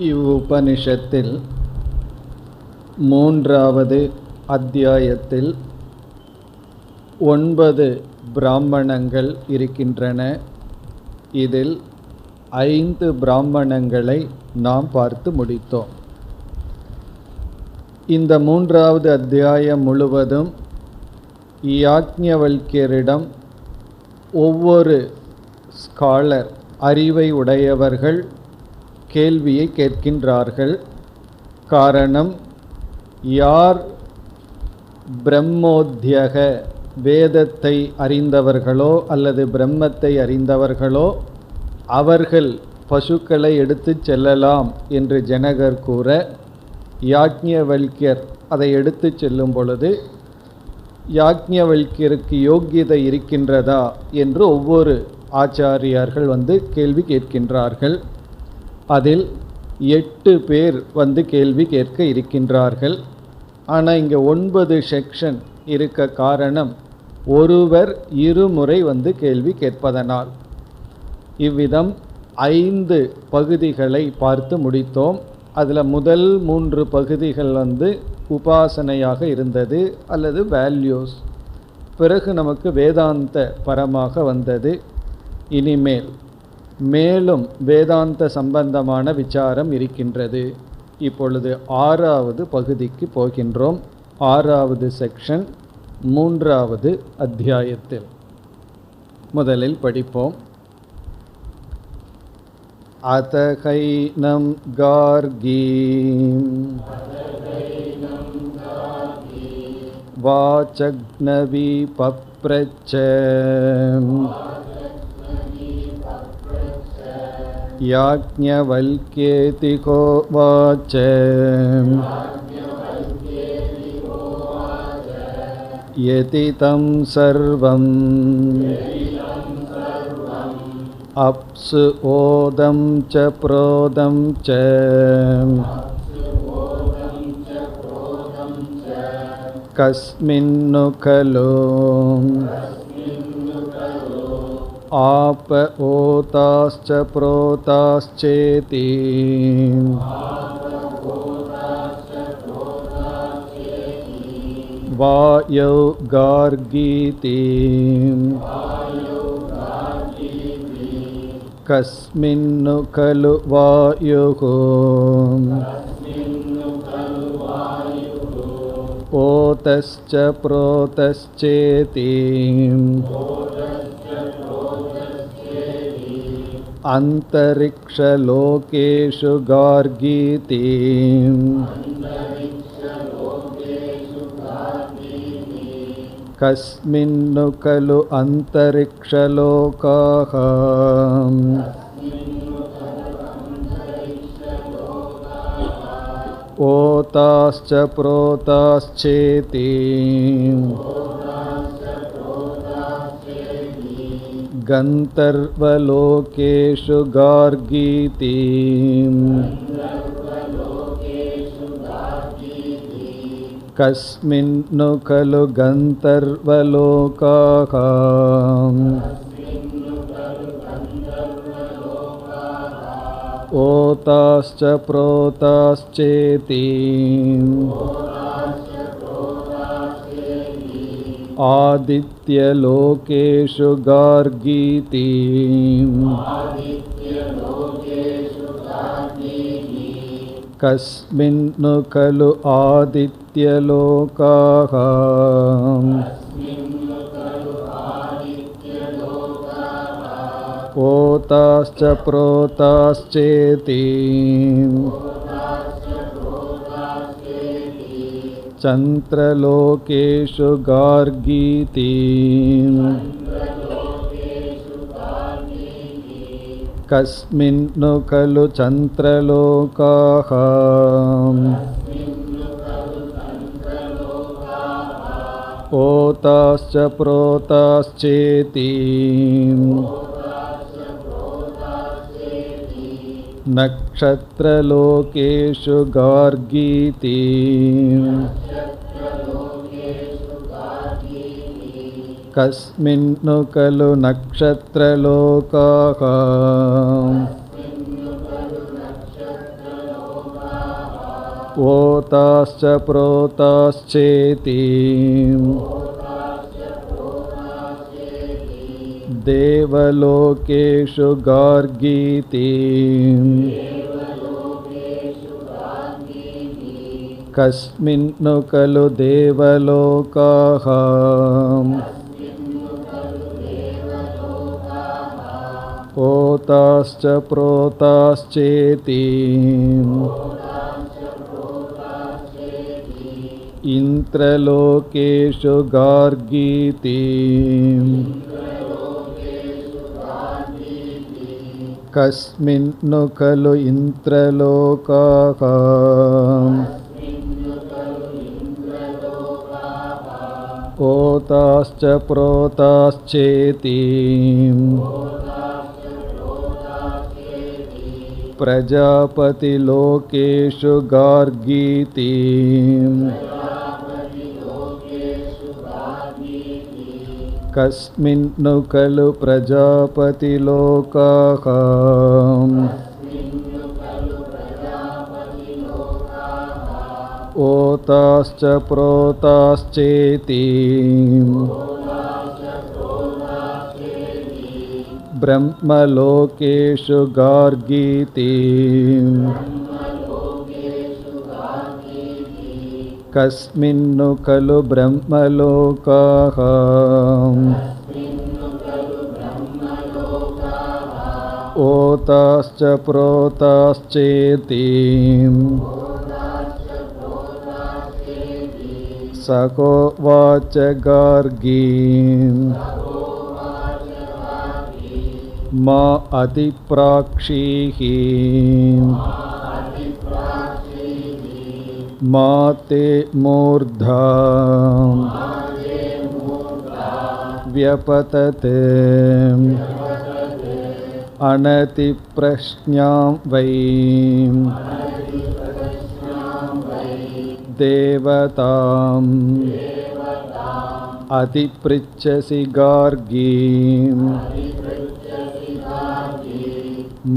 இவ்வுபனிஷத்தில் மூன்றாவது அத்தியாயத்தில் 9 பிராமணங்கள் இருக்கின்றன. இதில் 5 பிராமணங்களை நாம் பார்த்து முடித்தோம். இந்த மூன்றாவது அத்தியாயம் முழுவதும் யாக்ஞவல்கியரிடம் ஒவ்வொரு ஸ்காலர், அறிவை உடையவர்கள் கேள்வியை கேட்கின்றார்கள். காரணம், யார் பிரம்மோத்யக வேதத்தை அறிந்தவர்களோ அல்லது பிரம்மத்தை அறிந்தவர்களோ அவர்கள் பசுக்களை எடுத்து செல்லலாம் என்று ஜனகர் கூற, யாக்ஞவல்கியர் அதை எடுத்து செல்லும் பொழுது யாக்ஞவல்கியருக்கு யோக்கியதை இருக்கின்றதா என்று ஒவ்வொரு ஆச்சாரியார்கள் கேள்வி கேட்கின்றார்கள். அதில் 8 பேர் கேள்வி கேட்க இருக்கின்றார்கள். ஆனால் இங்கே 9 செக்ஷன் இருக்க காரணம், ஒருவர் இருமுறை கேள்வி கேட்பதனால். இவ்விதம் 5 பகுதிகளை பார்த்து முடித்தோம். அதில் முதல் 3 பகுதிகள் உபாசனையாக இருந்தது அல்லது வேல்யூஸ். பிறகு நமக்கு வேதாந்த பரமாக வந்தது. இனிமேல் மேலும் வேதாந்த சம்பந்தமான விசாரம் இருக்கின்றது. இப்பொழுது 6வது பகுதிக்கு போகின்றோம். 6வது செக்ஷன் 3வது அத்தியாயத்தில். முதலில் படிப்போம். அதகைனம் கார்கீம் வாசக்னவி பப்ரச்ச யாக்ஞவல்க்யேதி கோவாச்ச யதி தம் சர்வம் அப்சு ஓதம் ச ப்ரோதம் ச கஸ்மின்னு கலு ஆப ஓதாஸ்ச ப்ரோதாஸ்சேதி வாயௌ கார்கீதி கஸ்மின்னு கலு வாயுः ஓதஸ்ச ப்ரோதஸ்சேதி அந்தரிக்ஷலோகேஷு கார்கீதி கஸ்மின்னு கலு அந்தரிக்ஷலோகாः ஓதாஸ்ச ப்ரோதாஸ்சேதி கந்தர்வலோகேஷு கார்கீதி கஸ்மின்னு கலு கந்தர்வலோகாः ஓதாஸ்ச ப்ரோதாஸ்சேதி ஆதித்யலோகேஷு கார்கீதி கஸ்மின்னு கலு ஆதித்யலோகாः ஓதாஸ்ச ப்ரோதாஸ்சேதி சந்திரலோகேஷு கார்கீதி கஸ்மின்னு கலு சந்திரலோகாः ஓதாஸ்ச ப்ரோதாஸ்சேதி நக்ஷத்ரலோகேஷு கார்கீதி கஸ்மின்னு கலு நக்ஷத்ரலோகாः ஓதாஸ்ச புரோதாஸ்சேதி தேவலோகேஷு கார்கீதி கஸ்மின்னு கலு தேவலோகாஹ ஓதாஸ்ச புரோதாஸ்சேதி இந்திரலோகேஷு கார்கீதி கஸ்மின்னு கலு இந்திரலோகாஹ ஓதாஸ்ச புரோதாஸ்சேதி பிரஜாபதிலோகேஷு கார்கீதி கஸ்மின்னு கலு பிரஜாபதிலோகாஹ ஓதாஸ்ச புரோதாஸ்சேதி பிரம்மலோகேஷு கார்கீதி கஸ்மின்னு கலு பிரம்மலோகாஹ ஓதாஸ்ச புரோதாஸ்சேதி சகோவாச்ச கார்கீ மா அதிப்ராக்ஷீஹி மா தே மூர்தா வியபததே அனதிப்ரஷ்ஞாம் வை தேவதாம் அதிப்ரிச்சசி கார்கீம்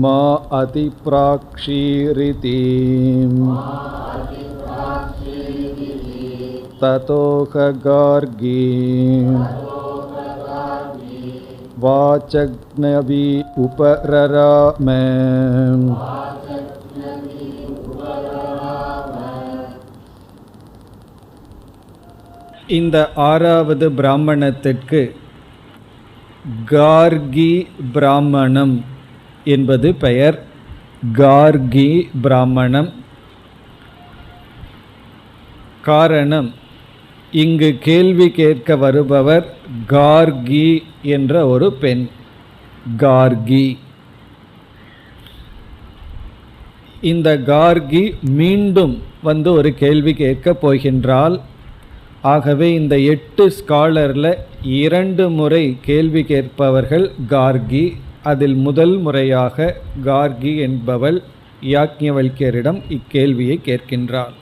மா அதிப்ராக்ஷீரிதி ததோஹ கார்கீ வாசக்ஞவி உபரராம இந்த ஆறாவது பிராமணத்திற்கு கார்கி பிராமணம் என்பது பெயர். கார்கி பிராமணம். காரணம், இங்கு கேள்வி கேட்க வருபவர் கார்கி என்ற ஒரு பெண். கார்கி. இந்த கார்கி மீண்டும் வந்து ஒரு கேள்வி கேட்கப் போகின்றாள். ஆகவே இந்த 8 ஸ்காலரில் 2 முறை கேள்வி கேட்பவர்கள் கார்கி. அதில் முதல் முறையாக கார்கி என்பவள் யாக்ஞவல்கியரிடம் இக்கேள்வியை கேட்கின்றாள்.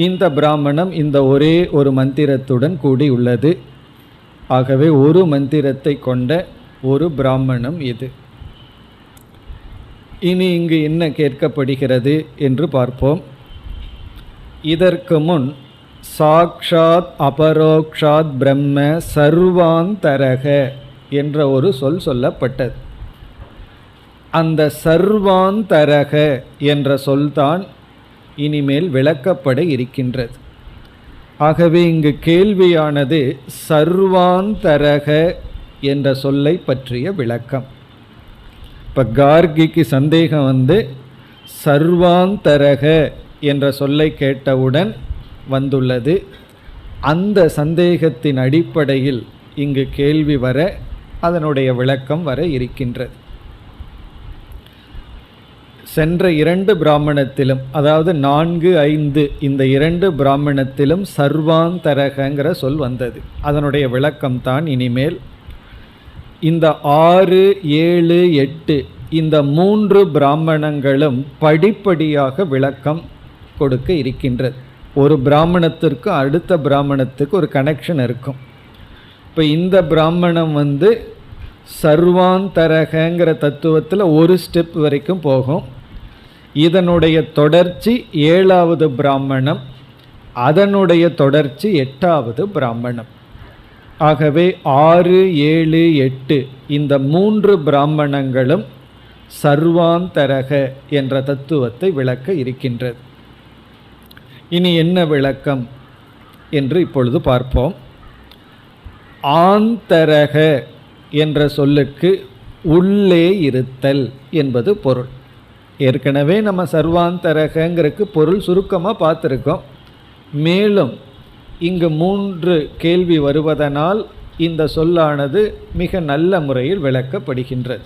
இந்த பிராமணம் இந்த ஒரே ஒரு மந்திரத்துடன் கூடியுள்ளது. ஆகவே ஒரு மந்திரத்தை கொண்ட ஒரு பிராமணம் இது. இனி இங்கு என்ன கேட்கப்படுகிறது என்று பார்ப்போம். இதற்கு முன் சாக்ஷாத் அபரோக்ஷாத் பிரம்ம சர்வாந்தரக என்ற ஒரு சொல் சொல்லப்பட்டது. அந்த சர்வாந்தரக என்ற சொல்தான் இனிமேல் விளக்கப்பட இருக்கின்றது. ஆகவே இங்கு கேள்வியானது சர்வாந்தரக என்ற சொல்லை பற்றிய விளக்கம். இப்போ கார்கிக்கு சந்தேகம் வந்து சர்வாந்தரக என்ற சொல்லை கேட்டவுடன் வந்துள்ளது. அந்த சந்தேகத்தின் அடிப்படையில் இங்கு கேள்வி வர அதனுடைய விளக்கம் வர இருக்கின்றது. சென்ற 2 பிராமணத்திலும், அதாவது 4, 5 இந்த 2 பிராமணத்திலும் சர்வாந்தரகங்கிற சொல் வந்தது. அதனுடைய விளக்கம்தான் இனிமேல். இந்த 6, 7, 8 இந்த 3 பிராமணங்களும் படிப்படியாக விளக்கம் கொடுக்க இருக்கின்றது. ஒரு பிராமணத்திற்கு அடுத்த பிராமணத்துக்கு ஒரு கனெக்ஷன் இருக்கும். இப்போ இந்த பிராமணம் வந்து சர்வாந்தரகங்கிற தத்துவத்தில் ஒரு ஸ்டெப் வரைக்கும் போகும். இதனுடைய தொடர்ச்சி 7வது பிராமணம், அதனுடைய தொடர்ச்சி 8வது பிராமணம். ஆகவே 6, 7, 8 இந்த 3 பிராமணங்களும் சர்வாந்தரக என்ற தத்துவத்தை விளக்க இருக்கின்றது. இனி என்ன விளக்கம் என்று இப்பொழுது பார்ப்போம். ஆந்தரக என்ற சொல்லுக்கு உள்ளே இருத்தல் என்பது பொருள். ஏற்கனவே நம்ம சர்வாந்தரகங்கிறதுக்கு பொருள் சுருக்கமாக பார்த்துருக்கோம். மேலும் இங்கு 3 கேள்வி வருவதனால் இந்த சொல்லானது மிக நல்ல முறையில் விளக்கப்படுகின்றது.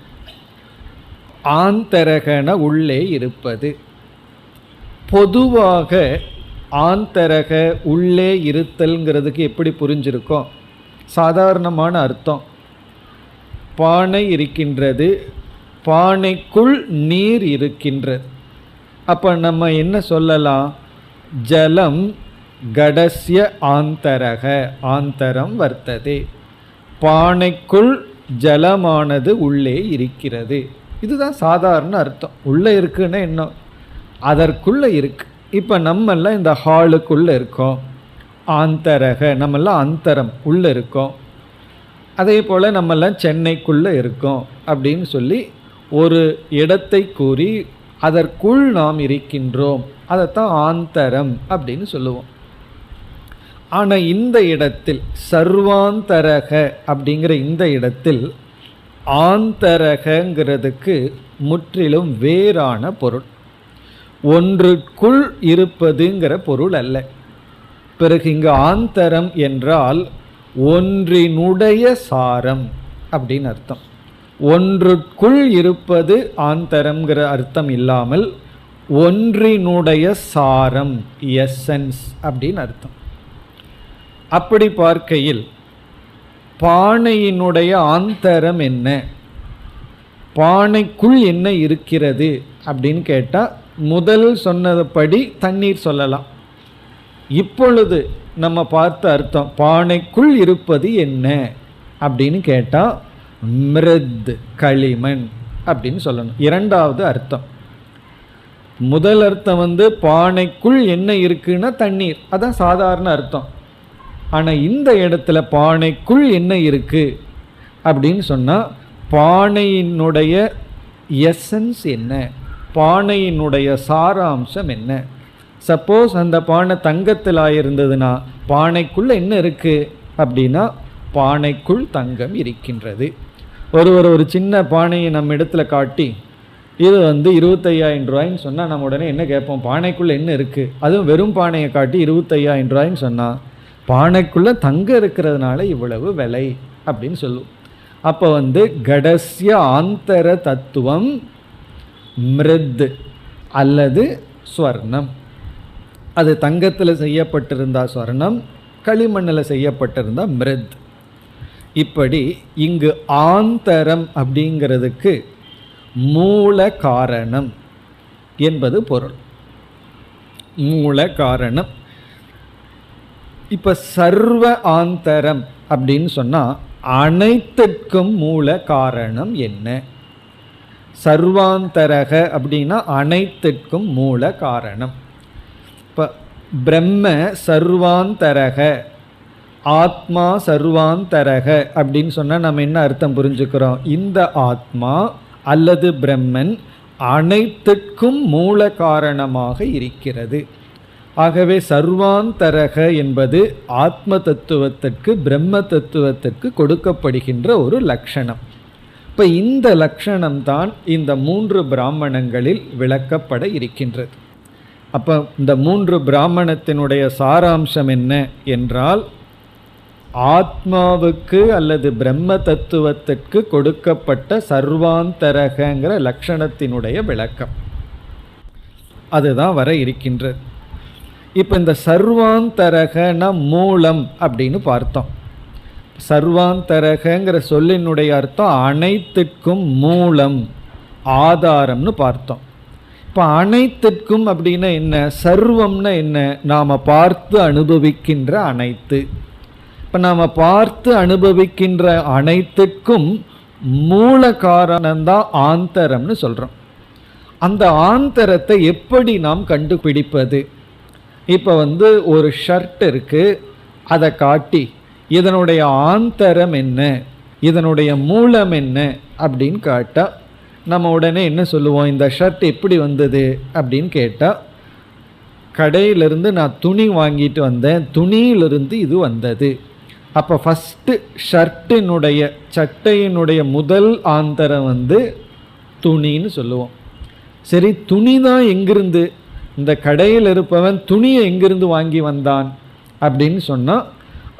ஆந்தரகன உள்ளே இருப்பது. பொதுவாக ஆந்தரக உள்ளே இருத்தல்ங்கிறதுக்கு எப்படி புரிஞ்சிருக்கோம்? சாதாரணமான அர்த்தம், பானை இருக்கின்றது, பானைக்குள் நீர் இருக்கின்றது. அப்போ நம்ம என்ன சொல்லலாம்? ஜலம் கடஸ்ய ஆந்தரக, ஆந்தரம் வர்த்ததே, பானைக்குள் ஜலமானது உள்ளே இருக்கிறது. இதுதான் சாதாரண அர்த்தம். உள்ளே இருக்குன்னா என்ன? அதற்குள்ளே இருக்கு. இப்போ நம்மெல்லாம் இந்த ஹாலுக்குள்ளே இருக்கோம், ஆந்தரக, நம்மெல்லாம் அந்தரம் உள்ளே இருக்கோம். அதே போல் நம்மெல்லாம் சென்னைக்குள்ளே இருக்கோம் அப்படின்னு சொல்லி ஒரு இடத்தை கூறி அதற்குள் நாம் இருக்கின்றோம். அதைத்தான் ஆந்தரம் அப்படின்னு சொல்லுவோம். ஆனால் இந்த இடத்தில் சர்வாந்தரக அப்படிங்கிற இந்த இடத்தில் ஆந்தரகங்கிறதுக்கு முற்றிலும் வேறான பொருள். ஒன்றுக்குள் இருப்பதுங்கிற பொருள் அல்ல. பிறகு இங்கு ஆந்தரம் என்றால் ஒன்றினுடைய சாரம் அப்படின்னு அர்த்தம். ஒன்றுக்குள் இருப்பது ஆந்தரம்ங்கிற அர்த்தம் இல்லாமல் ஒன்றினுடைய சாரம், எசன்ஸ் அப்படின்னு அர்த்தம். அப்படி பார்க்கையில் பானையினுடைய ஆந்தரம் என்ன, பானைக்குள் என்ன இருக்கிறது அப்படின்னு கேட்டால் முதல் சொன்னதுபடி தண்ணீர் சொல்லலாம். இப்பொழுது நம்ம பார்த்த அர்த்தம் பானைக்குள் இருப்பது என்ன அப்படின்னு கேட்டால் மிருத், களிமண் அப்படின்னு சொல்லணும். இரண்டாவது அர்த்தம். முதல் அர்த்தம் பானைக்குள் என்ன இருக்குன்னா தண்ணீர், அதான் சாதாரண அர்த்தம். ஆனால் இந்த இடத்துல பானைக்குள் என்ன இருக்கு அப்படின்னு சொன்னால் பானையினுடைய எசன்ஸ் என்ன, பானையினுடைய சாராம்சம் என்ன. சப்போஸ் அந்த பானை தங்கத்தில் ஆயிருந்ததுன்னா பானைக்குள்ளே என்ன இருக்குது அப்படின்னா பானைக்குள் தங்கம் இருக்கின்றது. ஒரு சின்ன பானையை நம்ம இடத்துல காட்டி இது 25,000 ரூபாய்ன்னு சொன்னால் நம்ம உடனே என்ன கேட்போம்? பானைக்குள்ளே என்ன இருக்குது? அதுவும் வெறும் பானையை காட்டி 25,000 ரூபாய்ன்னு சொன்னால் பானைக்குள்ளே தங்கம் இருக்கிறதுனால இவ்வளவு விலை அப்படின்னு சொல்லுவோம். அப்போ கடஸ்ய ஆந்தர தத்துவம் மிருத் அல்லது ஸ்வர்ணம். அது தங்கத்தில் செய்யப்பட்டிருந்தால் ஸ்வர்ணம், களிமண்ணில் செய்யப்பட்டிருந்தால் மிருத். இப்படி இங்கு ஆந்தரம் அப்படிங்கிறதுக்கு மூல காரணம் என்பது பொருள். மூல காரணம். இப்போ சர்வ ஆந்தரம் அப்படின்னு சொன்னால் அனைத்திற்கும் மூல காரணம் என்ன? சர்வாந்தரக அப்படின்னா அனைத்திற்கும் மூல காரணம். இப்போ பிரம்ம சர்வாந்தரக, ஆத்மா சர்வாந்தரக அப்படின்னு சொன்னால் நம்ம என்ன அர்த்தம் புரிஞ்சுக்கிறோம்? இந்த ஆத்மா அல்லது பிரம்மன் அனைத்துக்கும் மூல காரணமாக இருக்கிறது. ஆகவே சர்வாந்தரக என்பது ஆத்ம தத்துவத்திற்கு, பிரம்ம தத்துவத்திற்கு கொடுக்கப்படுகின்ற ஒரு லட்சணம். இப்போ இந்த லட்சணம்தான் இந்த 3 பிராமணங்களில் விளக்கப்பட இருக்கின்றது. அப்போ இந்த 3 பிராமணத்தினுடைய சாராம்சம் என்ன என்றால் ஆத்மாவுக்கு அல்லது பிரம்ம தத்துவத்திற்கு கொடுக்கப்பட்ட சர்வாந்தரகங்கிற லட்சணத்தினுடைய விளக்கம் அதுதான் வர இருக்கின்றது. இப்போ இந்த சர்வாந்தரகன மூலம் அப்படின்னு பார்த்தோம். சர்வாந்தரகங்கிற சொல்லினுடைய அர்த்தம் அனைத்துக்கும் மூலம், ஆதாரம்னு பார்த்தோம். இப்போ அனைத்துக்கும் அப்படின்னா என்ன? சர்வம்னா என்ன? நாம் பார்த்து அனுபவிக்கின்ற அனைத்து. இப்போ நாம் பார்த்து அனுபவிக்கின்ற அனைத்துக்கும் மூல காரணம்தான் ஆந்தரம்னு சொல்கிறோம். அந்த ஆந்தரத்தை எப்படி நாம் கண்டுபிடிப்பது? இப்போ ஒரு ஷர்ட் இருக்கு, அதை காட்டி இதனுடைய ஆந்தரம் என்ன, இதனுடைய மூலம் என்ன அப்படின்னு காட்டா நம்ம உடனே என்ன சொல்லுவோம்? இந்த ஷர்ட் எப்படி வந்தது அப்படின்னு கேட்டால், கடையிலிருந்து நான் துணி வாங்கிட்டு வந்தேன், துணியிலிருந்து இது வந்தது. அப்போ ஃபஸ்ட்டு ஷர்ட்டினுடைய சட்டையினுடைய முதல் ஆந்தரம் துணின்னு சொல்லுவோம். சரி, துணி தான் எங்கிருந்து, இந்த கடையில் இருப்பவன் துணியை எங்கிருந்து வாங்கி வந்தான் அப்படின்னு சொன்னால்,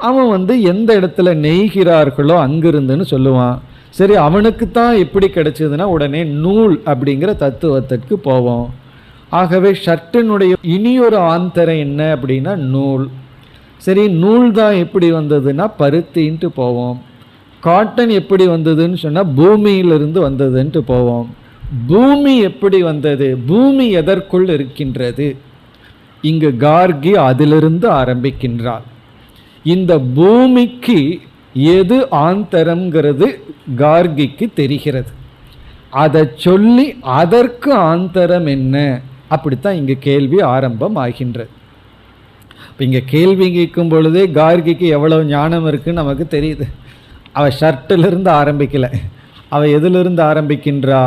அவன் எந்த இடத்துல நெய்கிறார்களோ அங்கிருந்துன்னு சொல்லுவான். சரி, அவனுக்கு தான் எப்படி கிடைச்சதுன்னா உடனே நூல் அப்படிங்கிற தத்துவத்திற்கு போவோம். ஆகவே ஷர்ட்டினுடைய இனியொரு ஆந்தரம் என்ன அப்படின்னா நூல். சரி, நூல் தான் எப்படி வந்ததுன்னா பருத்தின்ட்டு போவோம். காட்டன் எப்படி வந்ததுன்னு சொன்னால் பூமியிலிருந்து வந்ததுன்ட்டு போவோம். பூமி எப்படி வந்தது, பூமி எதற்குள் இருக்கின்றது, இங்கு கார்கி அதிலிருந்து ஆரம்பிக்கின்றார். இந்த பூமிக்கு எது ஆந்தரம்ங்கிறது கார்கிக்கு தெரிகிறது. அதை சொல்லி அதற்கு ஆந்தரம் என்ன, அப்படித்தான் இங்கே கேள்வி ஆரம்பம் ஆகின்றது. இப்போ இங்கே கேள்வி கேட்கும் பொழுதே கார்கிக்கு எவ்வளவு ஞானம் இருக்குன்னு நமக்கு தெரியுது. அவள் ஷர்ட்டிலிருந்து ஆரம்பிக்கலை, அவள் எதிலிருந்து ஆரம்பிக்கின்றா?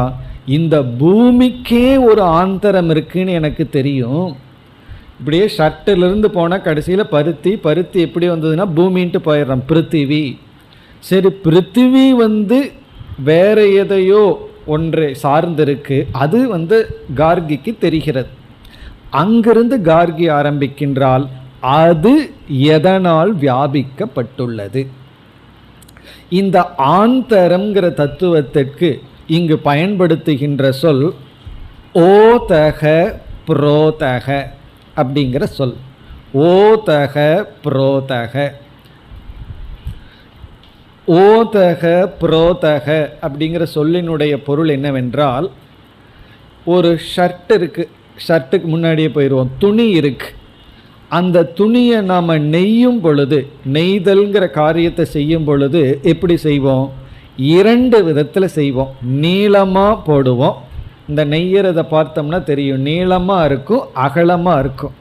இந்த பூமிக்கே ஒரு ஆந்தரம் இருக்குன்னு எனக்கு தெரியும். இப்படியே ஷர்ட்டிலிருந்து போனால் கடைசியில் பருத்தி, பருத்தி எப்படி வந்ததுன்னா பூமின்ட்டு போயிடுறோம், பிருத்திவி. சரி, பிருத்திவி வேற எதையோ ஒன்றை சார்ந்திருக்கு, அது கார்கிக்கு தெரிகிறது. அங்கிருந்து கார்கி ஆரம்பிக்கின்றால் அது எதனால் வியாபிக்கப்பட்டுள்ளது. இந்த ஆந்தரம்ங்கிற தத்துவத்திற்கு இங்கு பயன்படுத்துகின்ற சொல் ஓதக புரோதக அப்படிங்கிற சொல். ஓதக புரோதக. ஓதக புரோதக அப்படிங்கிற சொல்லினுடைய பொருள் என்னவென்றால், ஒரு ஷர்ட் இருக்கு, ஷர்ட்டுக்கு முன்னாடியே போயிடுவோம், துணி இருக்கு. அந்த துணியை நாம் நெய்யும் பொழுது, நெய்தல்ங்கிற காரியத்தை செய்யும் பொழுது எப்படி செய்வோம்? இரண்டு விதத்தில் செய்வோம். நீளமாக போடுவோம். இந்த நெய்யறதை பார்த்தோம்னா தெரியும், நீளமாக இருக்கும், அகலமாக இருக்கும்.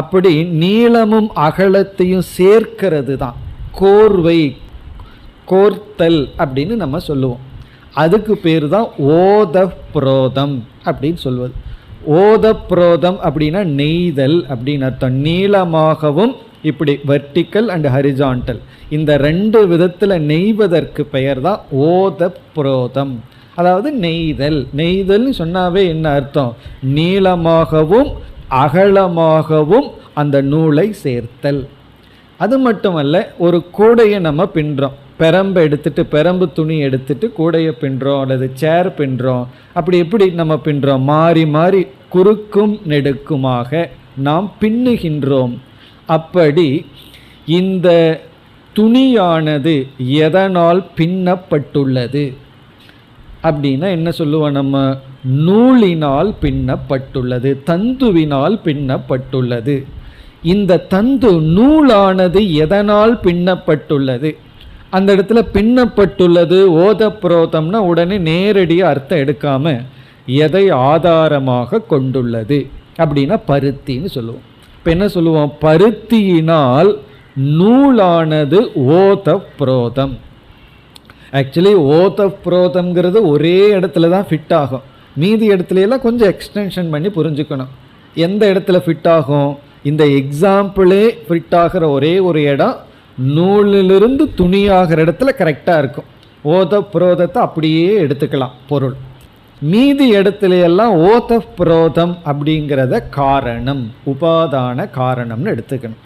அப்படி நீளமும் அகலத்தையும் சேர்க்கிறது தான் கோர்வை, கோர்த்தல் அப்படின்னு நம்ம சொல்லுவோம். அதுக்கு பேர் தான் ஓத புரோதம் அப்படின்னு சொல்வது. ஓத புரோதம் அப்படின்னா நெய்தல் அப்படின்னு அர்த்தம். நீளமாகவும் இப்படி வெர்டிக்கல் அண்ட் ஹரிசான்டல், இந்த ரெண்டு விதத்தில் நெய்வதற்கு பெயர் தான் ஓத புரோதம். அதாவது நெய்தல். நெய்தல்னு சொன்னாவே என்ன அர்த்தம்? நீளமாகவும் அகலமாகவும் அந்த நூலை சேர்த்தல். அது மட்டுமல்ல, ஒரு கூடையை நம்ம பின்றோம், பெரம்பு எடுத்துட்டு, பெரம்பு துணி எடுத்துட்டு கூடையை பின்றோம் அல்லது சேர் பின்றோம். அப்படி எப்படி நம்ம பின்றோம்? மாறி மாறி குறுக்கும் நெடுக்குமாக நாம் பின்னுகின்றோம். அப்படி இந்த துணியானது எதனால் பின்னப்பட்டுள்ளது அப்படின்னா என்ன சொல்லுவோம் நம்ம? நூலினால் பின்னப்பட்டுள்ளது, தந்துவினால் பின்னப்பட்டுள்ளது. இந்த தந்து நூலானது எதனால் பின்னப்பட்டுள்ளது? அந்த இடத்துல பின்னப்பட்டுள்ளது ஓத புரோதம்னா உடனே நேரடியாக அர்த்தம் எடுக்காம எதை ஆதாரமாக கொண்டுள்ளது அப்படின்னா பருத்தின்னு சொல்லுவோம். இப்போ என்ன சொல்லுவோம்? பருத்தியினால் நூலானது ஓத புரோதம். ஆக்சுவலி ஓத புரோதம்ங்கிறது ஒரே இடத்துல தான் ஃபிட் ஆகும். மீதி இடத்துலையெல்லாம் கொஞ்சம் எக்ஸ்டென்ஷன் பண்ணி புரிஞ்சுக்கணும். எந்த இடத்துல ஃபிட் ஆகும்? இந்த எக்ஸாம்பிளே ஃபிட் ஆகிற ஒரே ஒரு இடம் நூலிலிருந்து துணியாகிற இடத்துல கரெக்டாக இருக்கும். ஓத புரோதத்தை அப்படியே எடுத்துக்கலாம் பொருள். மீதி இடத்துலையெல்லாம் ஓத புரோதம் அப்படிங்கிறத காரணம், உபாதான காரணம்னு எடுத்துக்கணும்.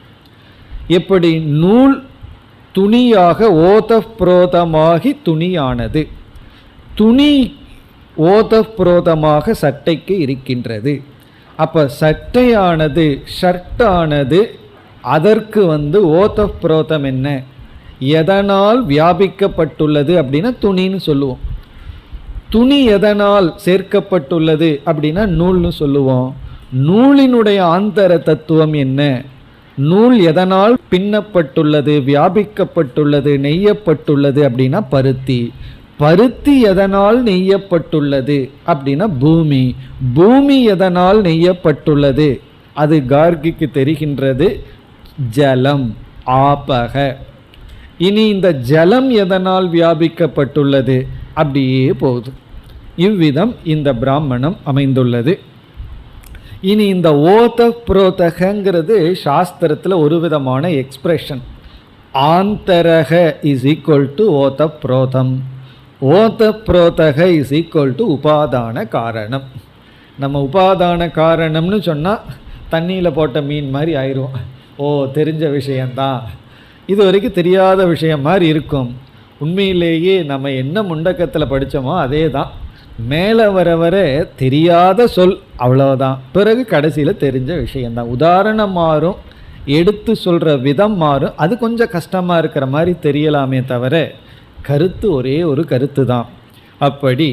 எப்படி நூல் துணியாக ஓத புரோதமாகி துணியானது, துணி ஓத புரோதமாக சட்டைக்கு இருக்கின்றது. அப்போ சட்டையானது, ஷர்ட்டானது, அதற்கு ஓத புரோதம் என்ன, எதனால் வியாபிக்கப்பட்டுள்ளது அப்படின்னா துணின்னு சொல்லுவோம். துணி எதனால் சேர்க்கப்பட்டுள்ளது அப்படின்னா நூல்னு சொல்லுவோம். நூலினுடைய ஆந்தர தத்துவம் என்ன? நூல் எதனால் பின்னப்பட்டுள்ளது, வியாபிக்கப்பட்டுள்ளது, நெய்யப்பட்டுள்ளது அப்படின்னா பருத்தி. பருத்தி எதனால் நெய்யப்பட்டுள்ளது அப்படின்னா பூமி. பூமி எதனால் நெய்யப்பட்டுள்ளது? அது கார்கிக்கு தெரிகின்றது, ஜலம், ஆபக. இனி இந்த ஜலம் எதனால் வியாபிக்கப்பட்டுள்ளது? அப்படியே போகுது. இவ்விதம் இந்த பிராமணம் அமைந்துள்ளது. இனி இந்த ஓத புரோதகங்கிறது சாஸ்திரத்தில் ஒரு விதமான எக்ஸ்பிரஷன். ஆந்தரக இஸ் ஈக்குவல் டு ஓத புரோதம், ஓத புரோதக இஸ் ஈக்குவல் டு உபாதான காரணம். நம்ம உபாதான காரணம்னு சொன்னால் தண்ணியில் போட்ட மீன் மாதிரி ஆயிரும். ஓ, தெரிஞ்ச விஷயந்தான், இது வரைக்கும் தெரியாத விஷயம் மாதிரி இருக்கும். உண்மையிலேயே நம்ம என்ன முண்டக்கத்தில் படித்தோமோ அதே தான். மேலே வர வர தெரியாத சொல், அவ்வளோதான். பிறகு கடைசியில் தெரிஞ்ச விஷயந்தான். உதாரணம் மாறும், எடுத்து சொல்கிற விதம் மாறும், அது கொஞ்சம் கஷ்டமாக இருக்கிற மாதிரி தெரியலாமே தவிர கருத்து ஒரே ஒரு கருத்து தான். அப்படி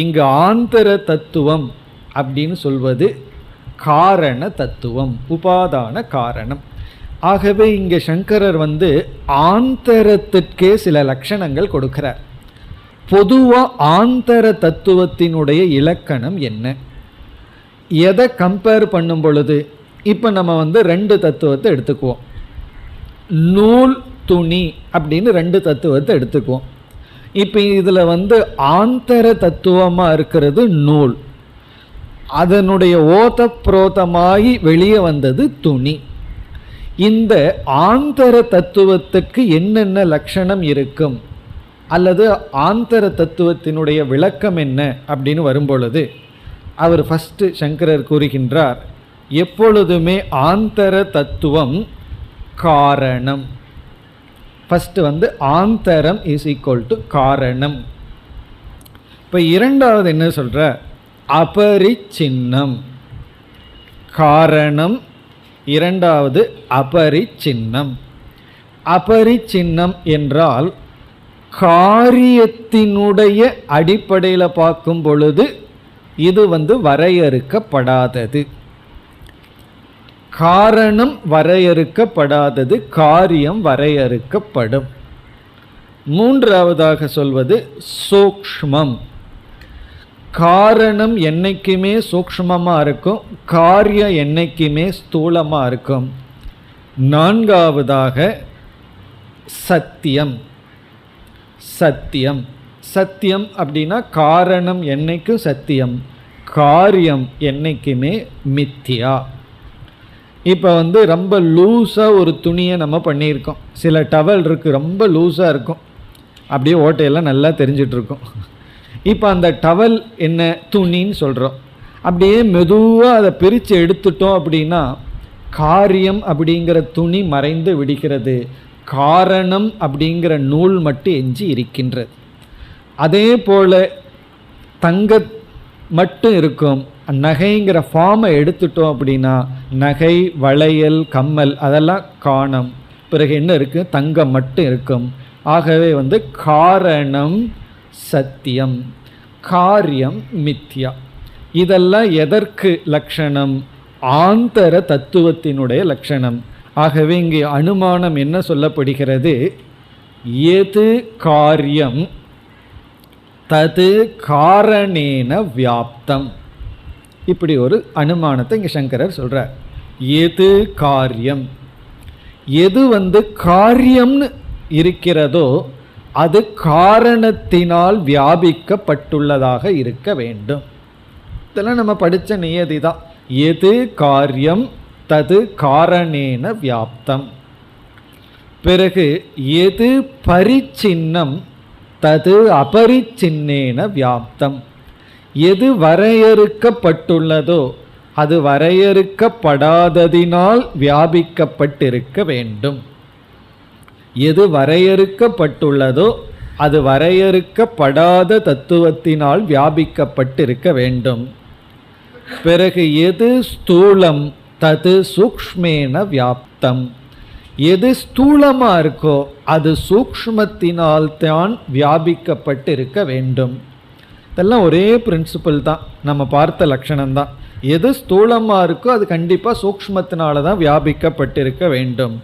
இங்கு ஆந்தர தத்துவம் அப்படின்னு சொல்வது காரண தத்துவம், உபாதான காரணம். ஆகவே இங்கே சங்கரர் ஆந்தரத்திற்கே சில லட்சணங்கள் கொடுக்கிறார். பொதுவாக ஆந்தர தத்துவத்தினுடைய இலக்கணம் என்ன? எதை கம்பேர் பண்ணும் பொழுது, இப்போ நம்ம ரெண்டு தத்துவத்தை எடுத்துக்குவோம். நூல், துணி அப்படின்னு ரெண்டு தத்துவத்தை எடுத்துக்குவோம். இப்போ இதில் ஆந்தர தத்துவமாக இருக்கிறது நூல், அதனுடைய ஓத புரோதமாகி வெளியே வந்தது துணி. இந்த ஆந்தர தத்துவத்துக்கு என்னென்ன லட்சணம் இருக்கும், அல்லது ஆந்தர தத்துவத்தினுடைய விளக்கம் என்ன அப்படின்னு வரும்பொழுது அவர் ஃபஸ்ட்டு சங்கரர் கூறுகின்றார், எப்பொழுதுமே ஆந்தர தத்துவம் காரணம். ஃபஸ்ட்டு ஆந்தரம் இஸ் ஈக்குவல் டு காரணம். இப்போ இரண்டாவது என்ன சொல்கிற, அபரிச்சின்னம். காரணம் இரண்டாவது அபரிச்சின்னம். அபரிச்சின்னம் என்றால் காரியத்தினுடைய அடிப்படையில் பார்க்கும் பொழுது இது வரையறுக்கப்படாதது. காரணம் வரையறுக்கப்படாதது, காரியம் வரையறுக்கப்படும். மூன்றாவதாக சொல்வது சூக்ஷ்மம். காரணம் என்னைக்குமே சூக்ஷ்மமாக இருக்கும், காரியம் என்னைக்குமே ஸ்தூலமாக இருக்கும். நான்காவதாக சத்தியம். சத்தியம் சத்தியம் அப்படின்னா காரணம் என்னைக்கும் சத்தியம், காரியம் என்னைக்குமே மித்தியா. இப்போ ரொம்ப லூஸாக ஒரு துணியை நம்ம பண்ணியிருக்கோம். சில டவல் இருக்குது, ரொம்ப லூஸாக இருக்கும், அப்படியே ஓட்டையெல்லாம் நல்லா தெரிஞ்சிட்ருக்கும். இப்போ அந்த டவல் என்ன, துணின்னு சொல்கிறோம். அப்படியே மெதுவாக அதை பிரித்து எடுத்துட்டோம் அப்படின்னா காரியம் அப்படிங்கிற துணி மறைந்து விடுகிறது, காரணம் அப்படிங்கிற நூல் மட்டும் எஞ்சி இருக்கின்றது. அதே போல் தங்க மட்டும் இருக்கும், நகைங்கிற ஃபார்மை எடுத்துட்டோம் அப்படின்னா நகை, வளையல், கம்மல் அதெல்லாம் காணும். பிறகு என்ன இருக்குது, தங்கம் மட்டும் இருக்கும். ஆகவே காரணம் சத்தியம், காரியம் மித்யா. இதெல்லாம் எதற்கு லட்சணம்? ஆந்தர தத்துவத்தினுடைய லட்சணம். ஆகவே இங்கே அனுமானம் என்ன சொல்லப்படுகிறது, எது காரியம் தது காரணேன வியாப்தம். இப்படி ஒரு அனுமானத்தை இங்கே சங்கரர் சொல்கிறார். எது காரியம், எது காரியம்னு இருக்கிறதோ அது காரணத்தினால் வியாபிக்கப்பட்டுள்ளதாக இருக்க வேண்டும். இதெல்லாம் நம்ம படித்த நியதி தான். எது காரியம் தது காரணேன வியாப்தம். பிறகு எது பரிச்சின்னம் தது அபரிச்சின்னேன வியாப்தம். எது வரையறுக்கப்பட்டுள்ளதோ அது வரையறுக்கப்படாததினால் வியாபிக்கப்பட்டிருக்க வேண்டும். எது வரையறுக்கப்பட்டுள்ளதோ அது வரையறுக்கப்படாத தத்துவத்தினால் வியாபிக்கப்பட்டிருக்க வேண்டும். பிறகு எது ஸ்தூலம் தது சூக்ஷ்மேன வியாப்தம். எது ஸ்தூலமாக இருக்கோ அது சூக்ஷ்மத்தினால் தான் வியாபிக்கப்பட்டிருக்க வேண்டும். இதெல்லாம் ஒரே பிரின்சிபல் தான், நம்ம பார்த்த லட்சணம்தான். எது ஸ்தூலமாக இருக்கோ அது கண்டிப்பாக சூக்ஷ்மத்தினால தான் வியாபிக்கப்பட்டிருக்க வேண்டும்.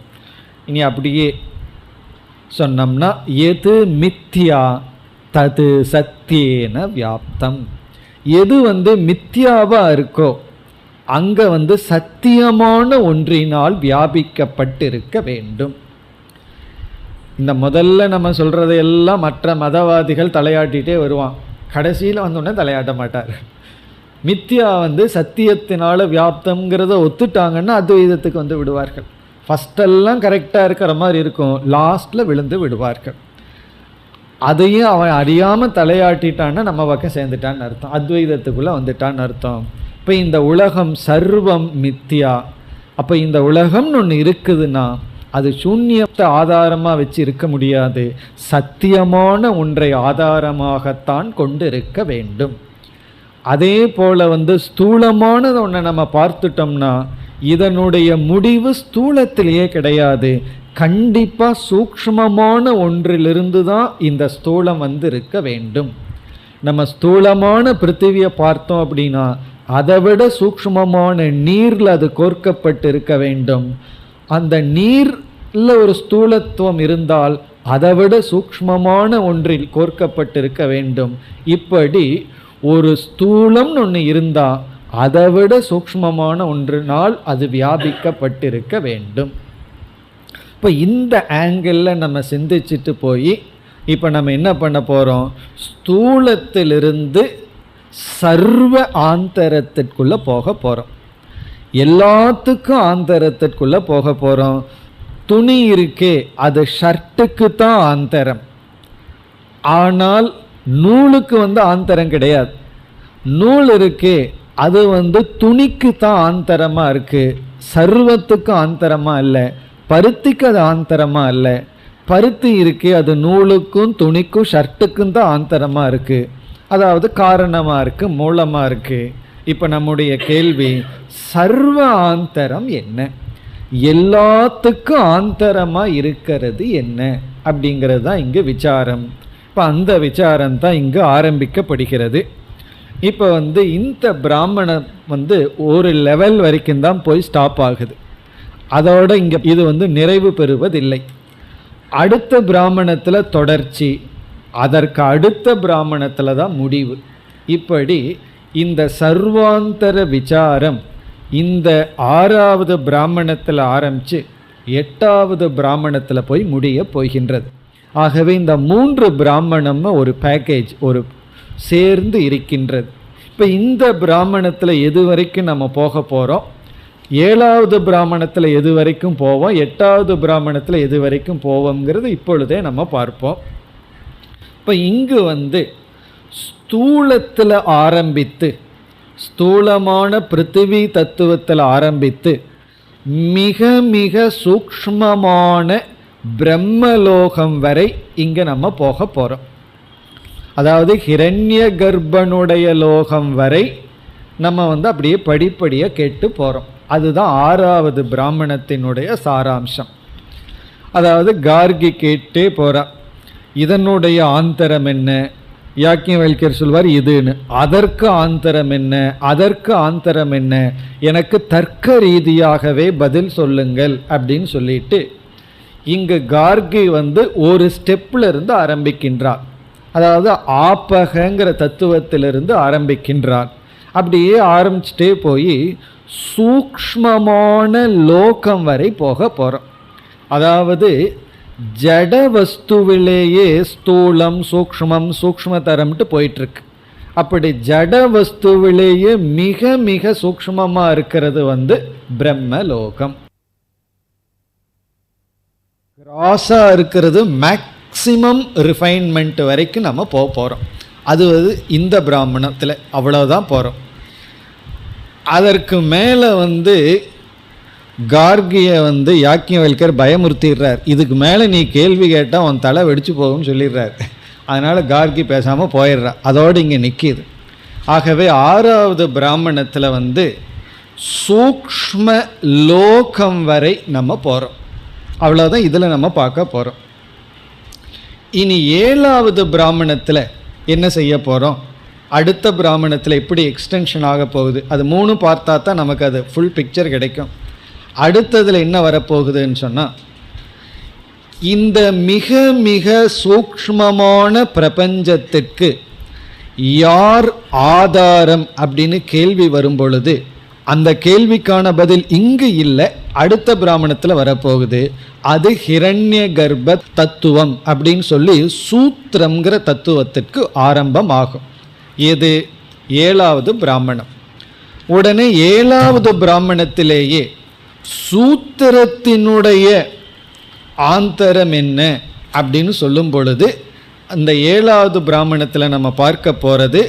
இனி அப்படியே சொன்னோம்னா எது மித்யா தது சத்தியேன வியாப்தம். எது மித்யாவா இருக்கோ அங்க சத்தியமான ஒன்றினால் வியாபிக்கப்பட்டிருக்க வேண்டும். இந்த முதல்ல நம்ம சொல்றதையெல்லாம் மற்ற மதவாதிகள் தலையாட்டிகிட்டே வருவான், கடைசியில் வந்தோடனே தலையாட்ட மாட்டார். மித்யா சத்தியத்தினால வியாப்தம்ங்கிறத ஒத்துட்டாங்கன்னா அத்வைதத்துக்கு விடுவார்கள். ஃபஸ்ட்டெல்லாம் கரெக்டாக இருக்கிற மாதிரி இருக்கும், லாஸ்ட்டில் விழுந்து விடுவார்கள். அதையும் அவன் அறியாமல் தலையாட்டிட்டான்னா நம்ம பக்கம் சேர்ந்துட்டான்னு அர்த்தம், அத்வைதத்துக்குள்ளே வந்துட்டான்னு அர்த்தம். இப்போ இந்த உலகம் சர்வம் மித்யா. அப்போ இந்த உலகம்னு ஒன்று இருக்குதுன்னா அது சூன்யத்தை ஆதாரமாக வச்சு இருக்க முடியாது, சத்தியமான ஒன்றை ஆதாரமாகத்தான் கொண்டு இருக்க வேண்டும். அதே போல் ஸ்தூலமானது ஒன்றை நம்ம பார்த்துட்டோம்னா இதனுடைய முடிவு ஸ்தூலத்திலேயே கிடையாது, கண்டிப்பாக சூக்ஷ்மமான ஒன்றிலிருந்து தான் இந்த ஸ்தூலம் இருக்க வேண்டும். நம்ம ஸ்தூலமான பிருத்திவியை பார்த்தோம் அப்படின்னா அதை விட சூக்ஷ்மமான நீரில் அது கோர்க்கப்பட்டு இருக்க வேண்டும். அந்த நீரில் ஒரு ஸ்தூலத்துவம் இருந்தால் அதை விட சூக்ஷ்மமான ஒன்றில் கோர்க்கப்பட்டிருக்க வேண்டும். இப்படி ஒரு ஸ்தூலம்னு ஒன்று இருந்தால் அதை விட சூக்ஷ்மமான ஒன்றினால் அது வியாபிக்கப்பட்டிருக்க வேண்டும். இப்போ இந்த ஆங்கிளில் நம்ம சிந்திச்சுட்டு போய் இப்போ நம்ம என்ன பண்ண போகிறோம், ஸ்தூலத்திலிருந்து சர்வ ஆந்தரத்திற்குள்ளே போக போகிறோம். எல்லாத்துக்கும் ஆந்தரத்திற்குள்ளே போக போகிறோம். துணி இருக்கே அது ஷர்ட்டுக்கு தான் ஆந்தரம், ஆனால் நூலுக்கு ஆந்தரம் கிடையாது. நூல் இருக்கே அது துணிக்கு தான் ஆந்தரமாக இருக்குது, சர்வத்துக்கு ஆந்தரமாக இல்லை. பருத்திக்கு அது ஆந்தரமாக இல்லை. பருத்தி இருக்கே அது நூலுக்கும் துணிக்கும் ஷர்ட்டுக்கும் தான் ஆந்தரமாக இருக்குது, அதாவது காரணமாக இருக்குது, மூலமாக இருக்குது. இப்போ நம்முடைய கேள்வி, சர்வ ஆந்தரம் என்ன, எல்லாத்துக்கும் ஆந்தரமாக இருக்கிறது என்ன அப்படிங்கிறது தான் இங்கு விசாரம். இப்போ அந்த விசாரம் தான் இங்கு ஆரம்பிக்கப்படுகிறது. இப்போ இந்த பிராமணம் ஒரு லெவல் வரைக்கும் தான் போய் ஸ்டாப் ஆகுது, அதோட இங்கே இது நிறைவு பெறுவதில்லை. அடுத்த பிராமணத்தில் தொடர்ச்சி, அதற்கு அடுத்த பிராமணத்தில் தான் முடிவு. இப்படி இந்த சர்வாந்தர விசாரம் இந்த 6வது பிராமணத்தில் ஆரம்பித்து 8வது பிராமணத்தில் போய் முடிய போகின்றது. ஆகவே இந்த 3 பிராமணம் ஒரு பேக்கேஜ், ஒரு சேர்ந்து இருக்கின்றது. இப்போ இந்த பிராமணத்தில் எது வரைக்கும் நம்ம போக போகிறோம், 7வது பிராமணத்தில் எது வரைக்கும் போவோம், 8வது பிராமணத்தில் எது வரைக்கும் போவோங்கிறது இப்பொழுதே நம்ம பார்ப்போம். இப்போ இங்கு ஸ்தூலத்தில் ஆரம்பித்து, ஸ்தூலமான பிருத்திவி தத்துவத்தில் ஆரம்பித்து மிக மிக சூக்ஷ்மமான பிரம்மலோகம் வரை இங்கே நம்ம போக போகிறோம். அதாவது ஹிரண்ய கர்ப்பனுடைய லோகம் வரை நம்ம அப்படியே படிப்படியாக கேட்டு போகிறோம். அதுதான் 6வது பிராமணத்தினுடைய சாராம்சம். அதாவது கார்கி கேட்டே போகிறார், இதனுடைய ஆந்தரம் என்ன, யாக்கியவல்யர் சொல்வார் இதுன்னு, அதற்கு ஆந்தரம் என்ன, அதற்கு ஆந்தரம் என்ன, எனக்கு தர்க்க ரீதியாகவே பதில் சொல்லுங்கள் அப்படின்னு சொல்லிட்டு இங்கு கார்கி ஒரு ஸ்டெப்பில் இருந்து ஆரம்பிக்கின்றார். அதாவது ஆப்பகங்கிற தத்துவத்திலிருந்து ஆரம்பிக்கின்றார். அப்படியே ஆரம்பிச்சுட்டே போய் சூக்ஷ்மமான லோகம் வரை போக போகிறோம். அதாவது ஜட வஸ்துவிலேயே ஸ்தூலம் சூக்ஷ்மம் சூக்ஷ்மதரம்ட்டு போயிட்டுருக்கு. அப்படி ஜட வஸ்துவிலேயே மிக மிக சூக்ஷ்மமாக இருக்கிறது பிரம்மலோகம். கிராஸாக இருக்கிறது மேக்சிமம் ரிஃபைன்மெண்ட் வரைக்கும் நம்ம போக போகிறோம். அது இந்த பிராமணத்தில் அவ்வளோதான் போகிறோம். அதற்கு மேலே கார்கியை யாக்கியவல்யர் பயமுறுத்திடுறார், இதுக்கு மேலே நீ கேள்வி கேட்டால் உன் தலை வெடிச்சு போகும்னு சொல்லிடுறார். அதனால் கார்கி பேசாமல் போயிடுறார், அதோடு இங்கே நிற்கிது. ஆகவே 6வது பிராமணத்தில் சூக்ஷ்ம லோகம் வரை நம்ம போகிறோம். அவ்வளோதான் இதில் நம்ம பார்க்க போகிறோம். இனி 7வது பிராமணத்தில் என்ன செய்ய போகிறோம், அடுத்த பிராமணத்தில் எப்படி எக்ஸ்டென்ஷன் ஆக போகுது, அது 3 பார்த்தா தான் நமக்கு அது ஃபுல் பிக்சர் கிடைக்கும். அடுத்ததில் என்ன வரப்போகுதுன்னு சொன்னால், இந்த மிக மிக சூக்ஷ்மமான பிரபஞ்சத்திற்கு யார் ஆதாரம் அப்படின்னு கேள்வி வரும் பொழுது அந்த கேள்விக்கான பதில் இங்கு இல்லை, அடுத்த பிராமணத்தில் வரப்போகுது. அது ஹிரண்ய கர்ப்ப தத்துவம் அப்படின்னு சொல்லி சூத்திரம்ங்கிற தத்துவத்திற்கு ஆரம்பம் ஆகும். இது 7வது பிராமணம். உடனே 7வது பிராமணத்திலேயே சூத்திரத்தினுடைய ஆந்தரம் என்ன அப்படின்னு சொல்லும் பொழுது அந்த 7வது பிராமணத்தில் நம்ம பார்க்க போகிறது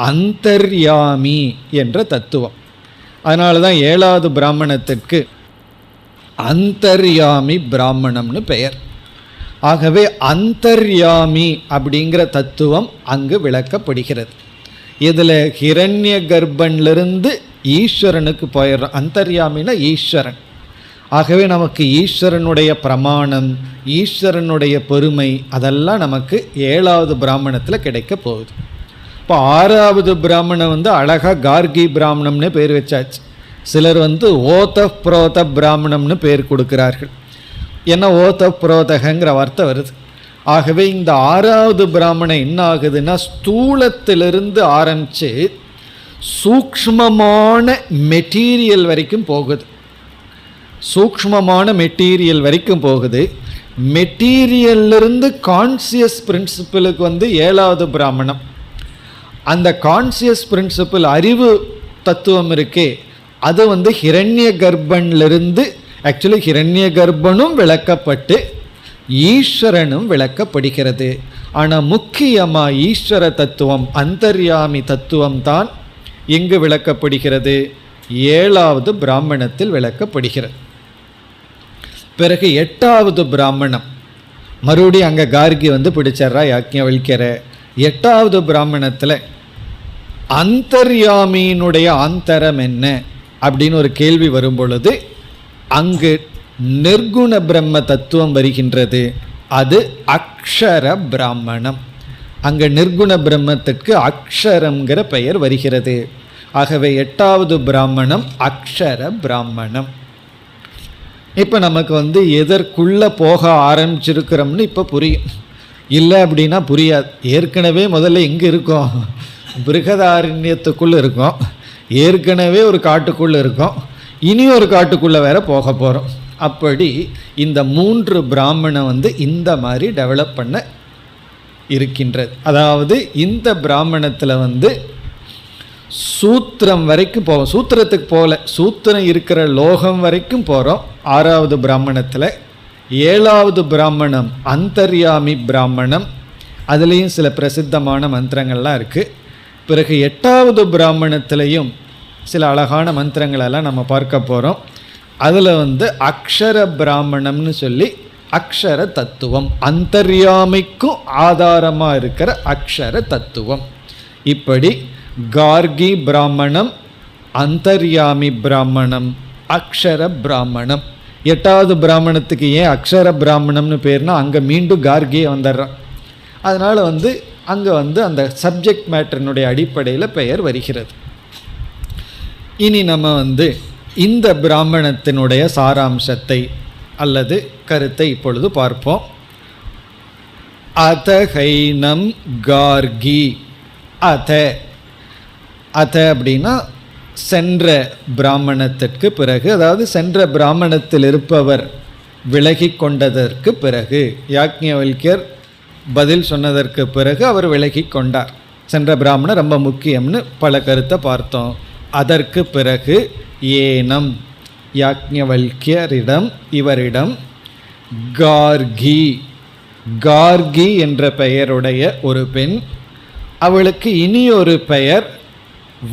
அந்தர்யாமி என்ற தத்துவம். அதனால தான் 7வது பிராமணத்திற்கு அந்தர்யாமி பிராமணம்னு பெயர். ஆகவே அந்தர்யாமி அப்படிங்கிற தத்துவம் அங்கு விளக்கப்படுகிறது. இதில் ஹிரண்ய கர்ப்பனிலிருந்து ஈஸ்வரனுக்கு போயிடுறோம். அந்தர்யாமினா ஈஸ்வரன். ஆகவே நமக்கு ஈஸ்வரனுடைய பிரமாணம், ஈஸ்வரனுடைய பெருமை அதெல்லாம் நமக்கு 7வது பிராமணத்தில் கிடைக்க போகுது. இப்போ 6வது பிராமணம் அழகாக கார்கி பிராமணம்னு பேர் வச்சாச்சு. சிலர் ஓத புரோத பிராமணம்னு பேர் கொடுக்கிறார்கள். ஏன்னா ஓத புரோதகங்கிற வார்த்தை வருது. ஆகவே இந்த 6வது பிராமணம் என்ன ஆகுதுன்னா ஸ்தூலத்திலிருந்து ஆரம்பித்து சூக்ஷ்மமான மெட்டீரியல் வரைக்கும் போகுது. சூக்ஷ்மமான மெட்டீரியல் வரைக்கும் போகுது. மெட்டீரியல்லிருந்து கான்சியஸ் பிரின்சிபிளுக்கு 7வது பிராமணம். அந்த கான்சியஸ் பிரின்சிபிள் அறிவு தத்துவம் இருக்கே அது ஹிரண்ய கர்ப்பனிலிருந்து ஆக்சுவலி ஹிரண்ய கர்ப்பனும் விளக்கப்பட்டு ஈஸ்வரனும் விளக்கப்படுகிறது. ஆனால் முக்கியமாக ஈஸ்வர தத்துவம் அந்தர்யாமி தத்துவம் தான் எங்கு விளக்கப்படுகிறது? 7வது பிராமணத்தில் விளக்கப்படுகிறது. பிறகு 8வது பிராமணம் மறுபடியும் அங்கே கார்கி பிடிச்சிட்றா யாக்ஞவல்கியர. 8வது பிராமணத்தில் அந்தர்யாமியினுடைய ஆந்தரம் என்ன அப்படின்னு ஒரு கேள்வி வரும் பொழுது அங்கு நிர்குண பிரம்ம தத்துவம் வருகின்றது. அது அக்ஷர பிராமணம். அங்கே நிர்குண பிரம்மத்திற்கு அக்ஷரங்கிற பெயர் வருகிறது. ஆகவே 8வது பிராமணம் அக்ஷர பிராமணம். இப்போ நமக்கு எதற்குள்ளே போக ஆரம்பிச்சிருக்கிறோம்னு இப்போ புரியும். இல்லை அப்படின்னா புரியாது. ஏற்கனவே முதல்ல எங்கே இருக்கோம்? பிருகதாரண்யத்துக்குள்ளே இருக்கோம். ஏற்கனவே ஒரு காட்டுக்குள்ளே இருக்கோம். இனி ஒரு காட்டுக்குள்ளே வேற போக போகிறோம். அப்படி இந்த 3 பிராமணம் இந்த மாதிரி டெவலப் பண்ண இருக்கின்றது. அதாவது இந்த பிராமணத்தில் சூத்திரம் வரைக்கும் போவோம். சூத்திரத்துக்கு போகல, சூத்திரம் இருக்கிற லோகம் வரைக்கும் போகிறோம் 6வது பிராமணத்தில். 7வது பிராமணம் அந்தர்யாமி பிராமணம். அதுலேயும் சில பிரசித்தமான மந்திரங்கள்லாம் இருக்குது. பிறகு 8வது பிராமணத்திலையும் சில அழகான மந்திரங்களெல்லாம் நம்ம பார்க்க போகிறோம். அதில் அக்ஷர பிராமணம்னு சொல்லி அக்ஷர தத்துவம், அந்தர்யாமிக்கும் ஆதாரமாக இருக்கிற அக்ஷர தத்துவம். இப்படி கார்கி பிராமணம், அந்தர்யாமி பிராமணம், அக்ஷர பிராமணம். 8வது பிராமணத்துக்கு ஏன் அக்ஷர பிராமணம்னு பேர்னா அங்கே மீண்டும் கார்கியை வந்துடுறான். அதனால் அங்கே அந்த சப்ஜெக்ட் மேட்டரினுடைய அடிப்படையில் பெயர் வருகிறது. இனி நம்ம இந்த பிராமணத்தினுடைய சாராம்சத்தை அல்லது கருத்தை இப்பொழுது பார்ப்போம். அதகைனம் கார்கி. அத அப்படின்னா சென்ற பிராமணத்திற்கு பிறகு, அதாவது சென்ற பிராமணத்தில் இருப்பவர் விலகி கொண்டதற்கு பிறகு, யாக்ஞவல்கியர் பதில் சொன்னதற்கு பிறகு அவர் விலகி கொண்டார். சென்ற பிராமணர் ரொம்ப முக்கியம்னு பல கருத்தை பார்த்தோம். அதற்கு பிறகு ஏனம் யாக்ஞவல்கியரிடம், இவரிடம் கார்கி, கார்கி என்ற பெயருடைய ஒரு பெண், அவளுக்கு இனி ஒரு பெயர்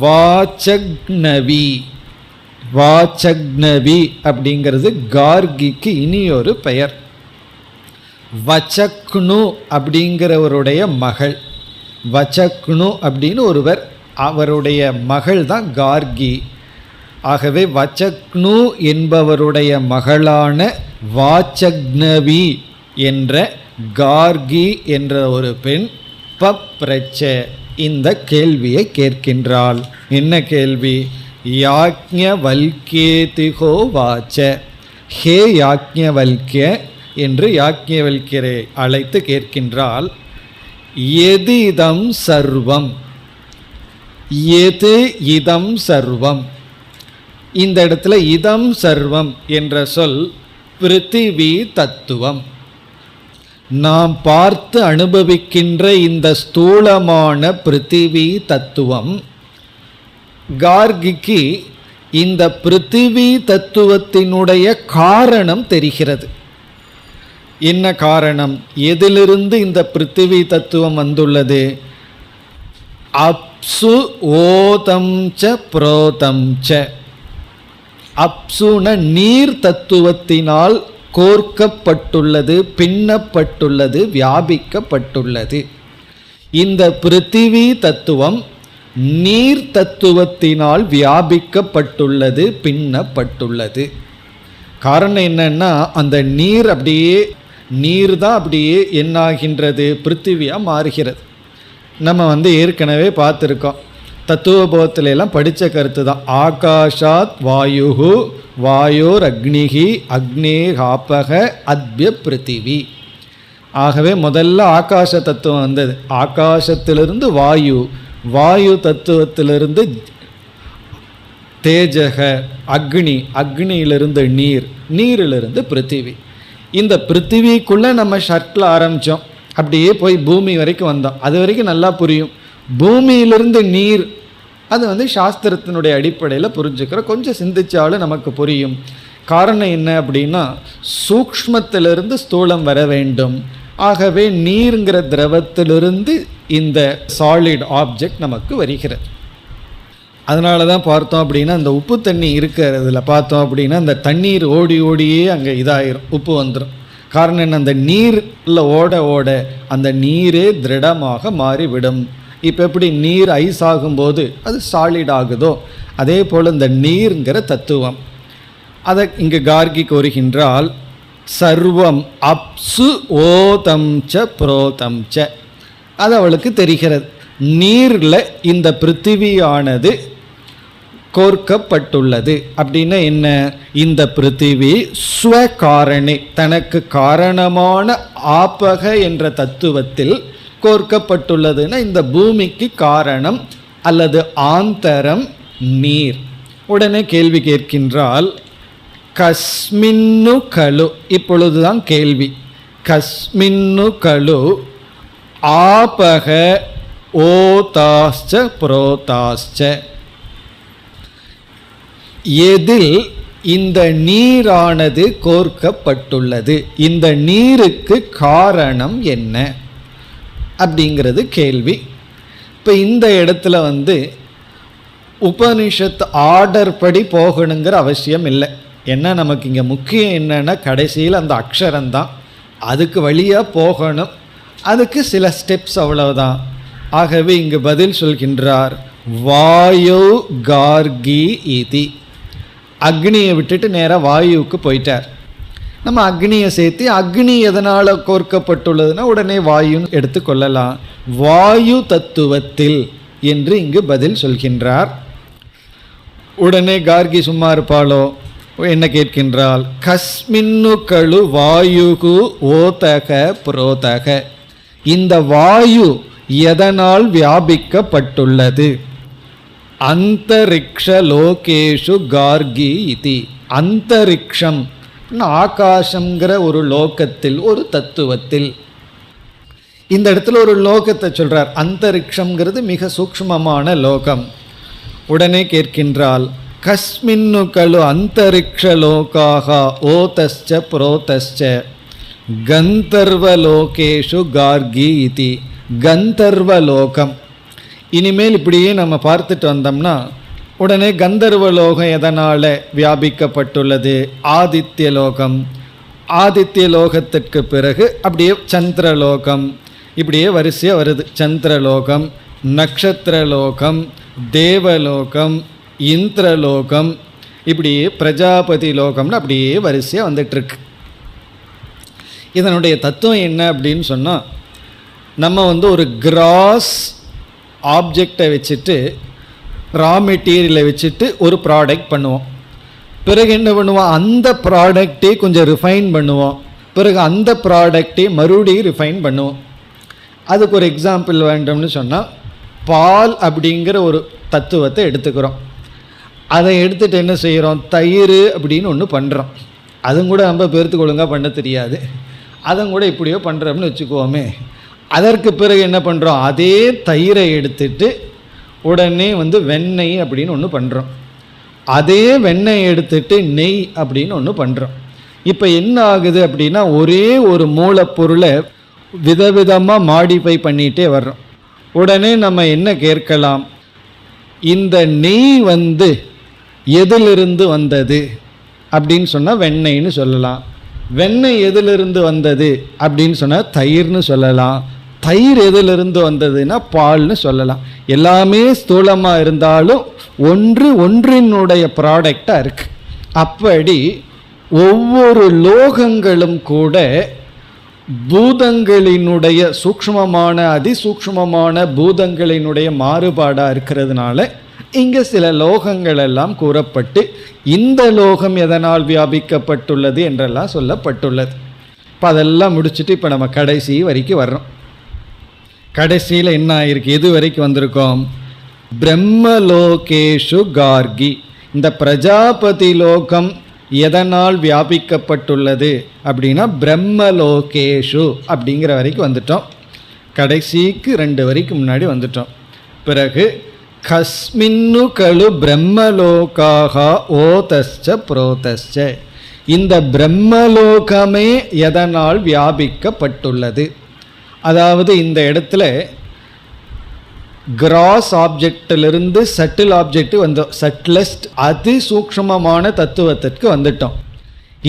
வாச்சக்னவி. வாச்சக்னவி அப்படிங்கிறது கார்கிக்கு இனி ஒரு பெயர். வச்சக்னு அப்படிங்கிறவருடைய மகள், வச்சக்னு அப்படின்னு ஒருவர், அவருடைய மகள் தான் கார்கி. ஆகவே வச்சக்னு என்பவருடைய மகளான வாச்சக்னவி என்ற கார்கி என்ற ஒரு பெண் பப்ரச்ச இந்த கேள்வியை கேட்கின்றாள். என்ன கேள்வி? யாக்ஞவல்கேதிகோ வாச்ச. ஹே யாக்ஞவல்கிய, என்று யாக்ஞவல்கியரை அழைத்து கேட்கின்றால், எதிதம் சர்வம், எது இதம் சர்வம். இந்த இடத்துல இதம் சர்வம் என்ற சொல் பிருத்திவி தத்துவம். நாம் பார்த்து அனுபவிக்கின்ற இந்த ஸ்தூலமான பிருத்திவி தத்துவம் கார்கிக்கு இந்த பிருத்திவி தத்துவத்தினுடைய காரணம் தெரிகிறது. என்ன காரணம்? எதிலிருந்து இந்த பிருத்திவி தத்துவம் வந்துள்ளது? அப்சு ஓதம் ச புரோதம் ச. அப்சுன நீர் தத்துவத்தினால் கோர்க்கப்பட்டுள்ளது, பின்னப்பட்டுள்ளது, வியாபிக்கப்பட்டுள்ளது. இந்த பிருத்திவி தத்துவம் நீர் தத்துவத்தினால் வியாபிக்கப்பட்டுள்ளது, பின்னப்பட்டுள்ளது. காரணம் என்னன்னா, அந்த நீர் அப்படியே நீர் தான் அப்படியே என்னாகின்றது? பிருத்திவியாக மாறுகிறது. நம்ம ஏற்கனவே பார்த்துருக்கோம், தத்துவபோதத்துல எல்லாம் படித்த கருத்து தான். ஆகாஷாத் வாயுஹு வாயோர் அக்னிஹி அக்னேகாப்பக அத்ய பிருத்திவி. ஆகவே முதல்ல ஆகாச தத்துவம் வந்தது. ஆகாசத்திலிருந்து வாயு, வாயு தத்துவத்திலிருந்து தேஜக அக்னி, அக்னியிலிருந்து நீர், நீரிலிருந்து பிருத்திவி. இந்த பிருத்திவிக்குள்ளே நம்ம ஷர்ட்டில் ஆரம்பித்தோம், அப்படியே போய் பூமி வரைக்கும் வந்தோம். அது வரைக்கும் நல்லா புரியும். பூமியிலிருந்து நீர், அது சாஸ்திரத்தினுடைய அடிப்படையில் புரிஞ்சுக்கிற, கொஞ்சம் சிந்திச்சாலும் நமக்கு புரியும். காரணம் என்ன அப்படின்னா, சூக்ஷ்மத்திலிருந்து ஸ்தூலம் வர வேண்டும். ஆகவே நீருங்கிற திரவத்திலிருந்து இந்த சாலிட் ஆப்ஜெக்ட் நமக்கு வருகிறது. அதனால தான் பார்த்தோம் அப்படின்னா, அந்த உப்பு தண்ணி இருக்கிறதுல பார்த்தோம் அப்படின்னா, அந்த தண்ணீர் ஓடி ஓடியே அங்கே இதாயிரும், உப்பு வந்துடும். காரணம் என்ன? அந்த நீரில் ஓட ஓட அந்த நீரே திருடமாக மாறிவிடும். இப்போ எப்படி நீர் ஐஸ் ஆகும்போது அது சாலிட் ஆகுதோ, அதே போல் இந்த நீருங்கிற தத்துவம். அதை இங்கு கார்கி கூறுகின்றால், சர்வம் அப்சு ஓதம் ச புரோதம் ச. அது அவளுக்கு தெரிகிறது. நீரில் இந்த பிருத்திவியானது கோர்க்கப்பட்டுள்ளது. அப்படின்னா என்ன? இந்த பிருத்திவி ஸ்வகாரணி, தனக்கு காரணமான ஆபக என்ற தத்துவத்தில் கோர்க்கப்பட்டுள்ளதுன்னா, இந்த பூமிக்கு காரணம் அல்லது ஆந்தரம் நீர். உடனே கேள்வி கேட்கின்றால், கஸ்மின்னு கலு. இப்பொழுதுதான் கேள்வி. கஸ்மின்னு கலு ஆபக ஓதாஸ்ச புரோதாஸ்ச. எதில் இந்த நீரானது கோர்க்கப்பட்டுள்ளது? இந்த நீருக்கு காரணம் என்ன அப்படிங்கிறது கேள்வி. இப்போ இந்த இடத்துல உபனிஷத் ஆர்டர் படி போகணுங்கிற அவசியம் இல்லை. ஏன்னா நமக்கு இங்கே முக்கியம் என்னென்னா, கடைசியில் அந்த அக்ஷரம்தான், அதுக்கு வழியாக போகணும். அதுக்கு சில ஸ்டெப்ஸ், அவ்வளவுதான். ஆகவே இங்கு பதில் சொல்கின்றார், வாயு கார்கி இதி. அக்னியை விட்டுட்டு நேராக வாயுவுக்கு போயிட்டார். நம்ம அக்னியை சேர்த்து அக்னி எதனால் கோர்க்கப்பட்டுள்ளதுன்னா உடனே வாயுன்னு எடுத்துக்கொள்ளலாம். வாயு தத்துவத்தில் என்று இங்கு பதில் சொல்கின்றார். உடனே கார்கி சும்மா இருப்பாளோ? என்ன கேட்கின்றால், கஸ்மின்னு கழு வாயுகு ஓதக புரோதக. இந்த வாயு எதனால் வியாபிக்கப்பட்டுள்ளது? அந்தரிக்ஷ லோகேஷு கார்கி இதி. அந்தரிக்ஷம் ஆகாசங்கிற ஒரு லோகத்தில், ஒரு தத்துவத்தில். இந்த இடத்துல ஒரு லோகத்தை சொல்றார். அந்தரிக்ஷங்கிறது மிக சூக்ஷ்மமான லோகம். உடனே கேட்கின்றால், கஸ்மின்னு கலு அந்தரிக்ஷ லோகாக ஓதஸ்ச புரோதஸ்ச கந்தர்வலோகேஷு கார்கி இதி. கந்தர்வலோகம். இனிமேல் இப்படியே நம்ம பார்த்துட்டு வந்தோம்னா, உடனே கந்தர்வலோகம் எதனால் வியாபிக்கப்பட்டுள்ளது? ஆதித்ய லோகம். ஆதித்ய லோகத்திற்கு பிறகு அப்படியே சந்திரலோகம், இப்படியே வரிசையாக வருது. சந்திரலோகம், நக்ஷத்திரலோகம், தேவலோகம், இந்திரலோகம், இப்படியே பிரஜாபதி லோகம்னு அப்படியே வரிசையாக வந்துட்டுருக்கு. இதனுடைய தத்துவம் என்ன அப்படின்னு சொன்னால், நம்ம ஒரு கிராஸ் ஆப்ஜெக்டை வச்சுட்டு, ரா மெட்டீரியலை வச்சுட்டு ஒரு ப்ராடக்ட் பண்ணுவோம். பிறகு என்ன பண்ணுவோம்? அந்த ப்ராடக்டே கொஞ்சம் ரிஃபைன் பண்ணுவோம். பிறகு அந்த ப்ராடக்டை மறுபடியும் ரிஃபைன் பண்ணுவோம். அதுக்கு ஒரு எக்ஸாம்பிள் வேண்டும்னு சொன்னால், பால் அப்படிங்கிற ஒரு தத்துவத்தை எடுத்துக்கிறோம். அதை எடுத்துகிட்டு என்ன செய்கிறோம், தயிர் அப்படின்னு ஒன்று பண்ணுறோம். அதுவும் கூட ரொம்ப பேர்த்துக்கு ஒழுங்காக பண்ண தெரியாது, அதுவும் கூட இப்படியோ பண்ணுறோம்னு வச்சுக்குவோமே. அதற்கு பிறகு என்ன பண்ணுறோம், அதே தயிரை எடுத்துட்டு உடனே வெண்ணெய் அப்படின்னு ஒன்று பண்ணுறோம். அதே வெண்ணெய் எடுத்துட்டு நெய் அப்படின்னு ஒன்று பண்ணுறோம். இப்போ என்ன ஆகுது அப்படின்னா, ஒரே ஒரு மூலப்பொருளை விதவிதமாக மாடிஃபை பண்ணிகிட்டே வர்றோம். உடனே நம்ம என்ன கேட்கலாம், இந்த நெய் எதிலிருந்து வந்தது அப்படின்னு சொன்னால் வெண்ணெய்ன்னு சொல்லலாம். வெண்ணெய் எதிலிருந்து வந்தது அப்படின்னு சொன்னால் தயிர்னு சொல்லலாம். தயிர் எதிலிருந்து வந்ததுன்னா பால்னு சொல்லலாம். எல்லாமே ஸ்தூலமாக இருந்தாலும் ஒன்றினுடைய ப்ராடக்டாக இருக்குது. அப்படி ஒவ்வொரு லோகங்களும் கூட பூதங்களினுடைய சூக்ஷ்மமான அதிசூக்ஷ்மமான பூதங்களினுடைய மாறுபாடாக இருக்கிறதுனால இங்கே சில லோகங்கள் எல்லாம் கூறப்பட்டு இந்த லோகம் எதனால் வியாபிக்கப்பட்டுள்ளது என்றெல்லாம் சொல்லப்பட்டுள்ளது. இப்போ அதெல்லாம் முடிச்சுட்டு இப்போ நம்ம கடைசி வரைக்கும் வர்றோம். கடைசியில் என்ன ஆயிருக்கு, எது வரைக்கும் வந்திருக்கோம், பிரம்மலோகேஷு கார்கி. இந்த பிரஜாபதி லோகம் எதனால் வியாபிக்கப்பட்டுள்ளது அப்படின்னா பிரம்மலோகேஷு அப்படிங்கிற வரைக்கும் வந்துட்டோம். கடைசிக்கு 2 வரைக்கும் முன்னாடி வந்துட்டோம். பிறகு கஸ்மின்னு கலு பிரம்மலோகாக ஓதஸ்ச புரோதஸ்ச. இந்த பிரம்மலோகமே எதனால் வியாபிக்கப்பட்டுள்ளது. அதாவது இந்த இடத்துல கிராஸ் ஆப்ஜெக்டிலிருந்து சட்டில் ஆப்ஜெக்ட் வந்தோம். சட்டிலஸ்ட் அதிசூக்ஷ்மமான தத்துவத்திற்கு வந்துட்டோம்.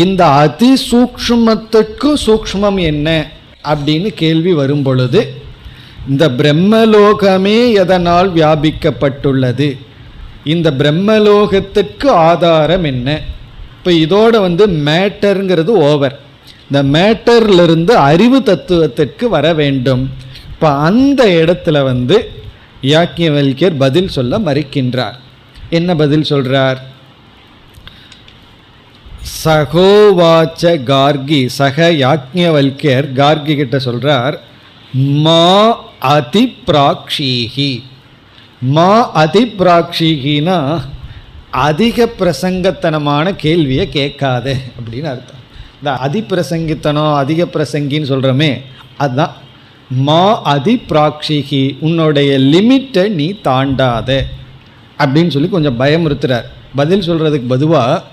இந்த அதிசூக்ஷ்மத்திற்கு சூக்ஷ்மம் என்ன அப்படின்னு கேள்வி வரும் பொழுது, இந்த பிரம்மலோகமே எதனால் வியாபிக்கப்பட்டுள்ளது, இந்த பிரம்மலோகத்திற்கு ஆதாரம் என்ன. இப்போ இதோட மேட்டருங்கிறது ஓவர். இந்த மேட்டர்லிருந்து அறிவு தத்துவத்திற்கு வர வேண்டும். இப்போ அந்த இடத்துல யாக்ஞவல்கியர் பதில் சொல்ல மறுக்கின்றார். என்ன பதில் சொல்றார், சகோவாச்ச கார்கி. சக யாக்ஞவல்கியர் கார்கி கிட்ட சொல்றார், மா அதிப்ராக்ஷீஹி. மா அதிப்ராக்ஷீஹினா அதிக பிரசங்கத்தனமான கேள்வியை கேட்காத அப்படின்னு அர்த்தம். இந்த அதிப்பிரசங்கித்தனம் அதிக பிரசங்கின்னு சொல்கிறோமே அதுதான். மா அதிப்ராக்ஷிகி, உன்னுடைய லிமிட்டை நீ தாண்டாத அப்படின்னு சொல்லி கொஞ்சம் பயமுறுத்துறார். பதில் சொல்கிறதுக்கு பதுவாக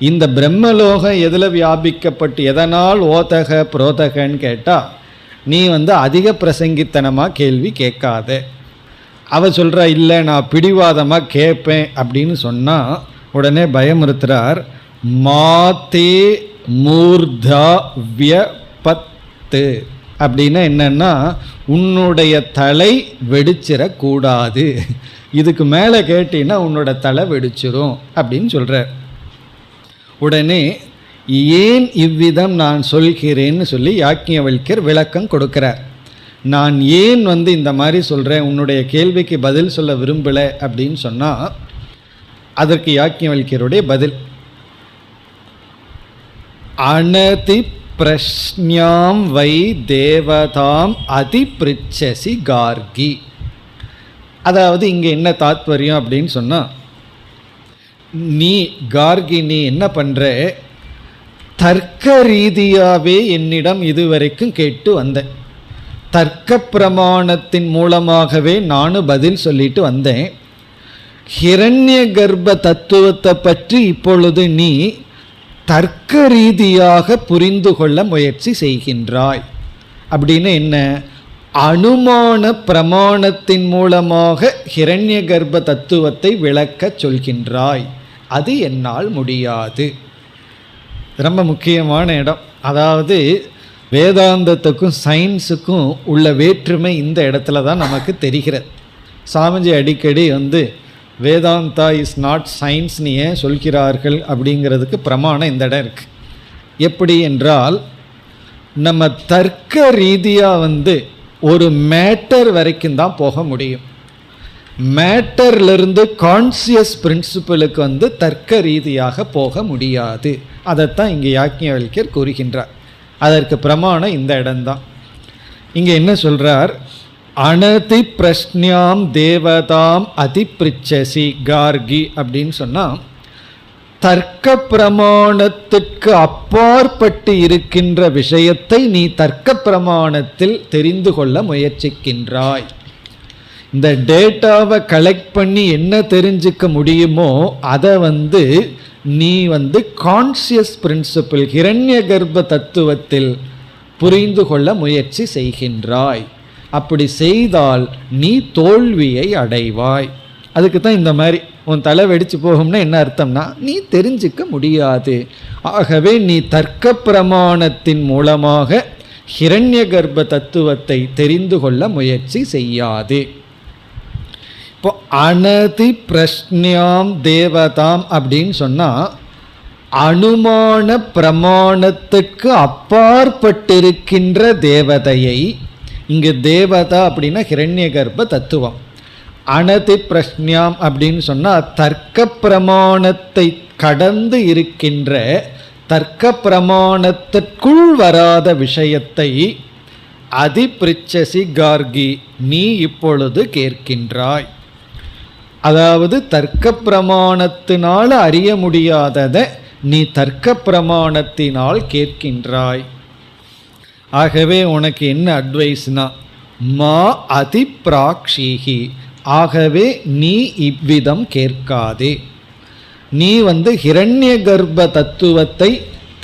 இந்த பிரம்மலோகம் எதில் வியாபிக்கப்பட்டு எதனால் ஓதக புரோதகன்னு கேட்டால் நீ அதிக பிரசங்கித்தனமாக கேள்வி கேட்காத. அவ சொல்கிறா இல்லை நான் பிடிவாதமாக கேட்பேன் அப்படின்னு சொன்னால் உடனே பயமுறுத்துறார். மாத்தே மூர்தா வியபத்து அப்படின்னா என்னன்னா, உன்னுடைய தலை வெடிச்சிடக்கூடாது, இதுக்கு மேலே கேட்டீங்கன்னா உன்னோட தலை வெடிச்சிரும் அப்படின்னு சொல்கிறார். உடனே ஏன் இவ்விதம் நான் சொல்கிறேன்னு சொல்லி யாக்ஞவல்கியர் விளக்கம் கொடுக்கிறார். நான் ஏன் இந்த மாதிரி சொல்கிறேன், உன்னுடைய கேள்விக்கு பதில் சொல்ல விரும்பலை அப்படின்னு சொன்னால் அதற்கு யாக்ஞவல்கியருடைய பதில், அனதி பிரஷ்ஞாம் வை தேவதாம் அதிப்ரிச்சசி கார்கி. அதாவது இங்கே என்ன தாத்பரியம் அப்படின்னு சொன்னால், நீ கார்கி நீ என்ன பண்ணுற, தர்க்க ரீதியாகவே என்னிடம் இதுவரைக்கும் கேட்டு வந்தேன், தர்க்க பிரமாணத்தின் மூலமாகவே நானும் பதில் சொல்லிட்டு வந்தேன். ஹிரண்ய கர்ப்ப தத்துவத்தை பற்றி இப்பொழுது நீ தர்க்க ரீதியாக புரிந்து கொள்ள முயற்சி செய்கின்றாய். அப்படின்னு என்ன, அனுமான பிரமாணத்தின் மூலமாக ஹிரண்ய கர்ப்ப தத்துவத்தை விளக்க சொல்கின்றாய். அது என்னால் முடியாது. ரொம்ப முக்கியமான இடம். அதாவது வேதாந்தத்துக்கும் சயின்ஸுக்கும் உள்ள வேற்றுமை இந்த இடத்துல தான் நமக்கு தெரிகிறது. சாமிஜி அடிக்கடி வேதாந்தா இஸ் நாட் சயின்ஸ்னு ஏன் சொல்கிறார்கள் அப்படிங்கிறதுக்கு பிரமாணம் இந்த இடம் இருக்குது. எப்படி என்றால், நம்ம தர்க்க ரீதியாக ஒரு மேட்டர் வரைக்கும் தான் போக முடியும். மேட்டர்லேருந்து கான்சியஸ் பிரின்சிபலுக்கு தர்க்க ரீதியாக போக முடியாது. அதைத்தான் இங்கே யாக்ஞவல்கியர் கூறுகின்றார். அதற்கு பிரமாணம் இந்த இடம்தான். இங்கே என்ன சொல்கிறார், அனதி பிரஷ்னியாம் தேவதாம் அதிப்ரிச்சசி கார்கி அப்படின்னு சொன்னால், தர்க்க பிரமாணத்துக்கு அப்பாற்பட்டு இருக்கின்ற விஷயத்தை நீ தர்க்க பிரமாணத்தில் தெரிந்து கொள்ள முயற்சிக்கின்றாய். இந்த டேட்டாவை கலெக்ட் பண்ணி என்ன தெரிஞ்சுக்க முடியுமோ அதை நீ கான்சியஸ் பிரின்சிபிள் ஹிரண்ய கர்ப்ப தத்துவத்தில் புரிந்து கொள்ள முயற்சி செய்கின்றாய். அப்படி செய்தால் நீ தோல்வியை அடைவாய். அதுக்கு தான் இந்த மாதிரி உன் தலை வெடிச்சு போகும்னா என்ன அர்த்தம்னா நீ தெரிஞ்சிக்க முடியாது. ஆகவே நீ தர்க்க பிரமாணத்தின் மூலமாக ஹிரண்ய கர்ப்ப தத்துவத்தை தெரிந்து கொள்ள முயற்சி செய்யாது. இப்போ அனதி பிரஷ்னியாம் தேவதாம் அப்படின்னு சொன்னால் அனுமான பிரமாணத்துக்கு அப்பாற்பட்டிருக்கின்ற தேவதையை, இங்கு தேவதா அப்படின்னா ஹிரண்ய கர்ப்ப தத்துவம், அனதி பிரஷ்னியாம் அப்படின்னு சொன்னால் தர்க்க பிரமாணத்தை கடந்து இருக்கின்ற தர்க்க பிரமாணத்திற்குள் வராத விஷயத்தை அதிப்ரிச்சசி கார்கி நீ இப்பொழுது கேட்கின்றாய். அதாவது தர்க்க பிரமாணத்தினால் அறிய முடியாததை நீ தர்க்க பிரமாணத்தினால் கேட்கின்றாய். ஆகவே உனக்கு என்ன அட்வைஸ்னா, மா அதிப்ராக்ஷீஹி, ஆகவே நீ இவ்விதம் கேட்காதே. நீ ஹிரண்ய கர்ப்ப தத்துவத்தை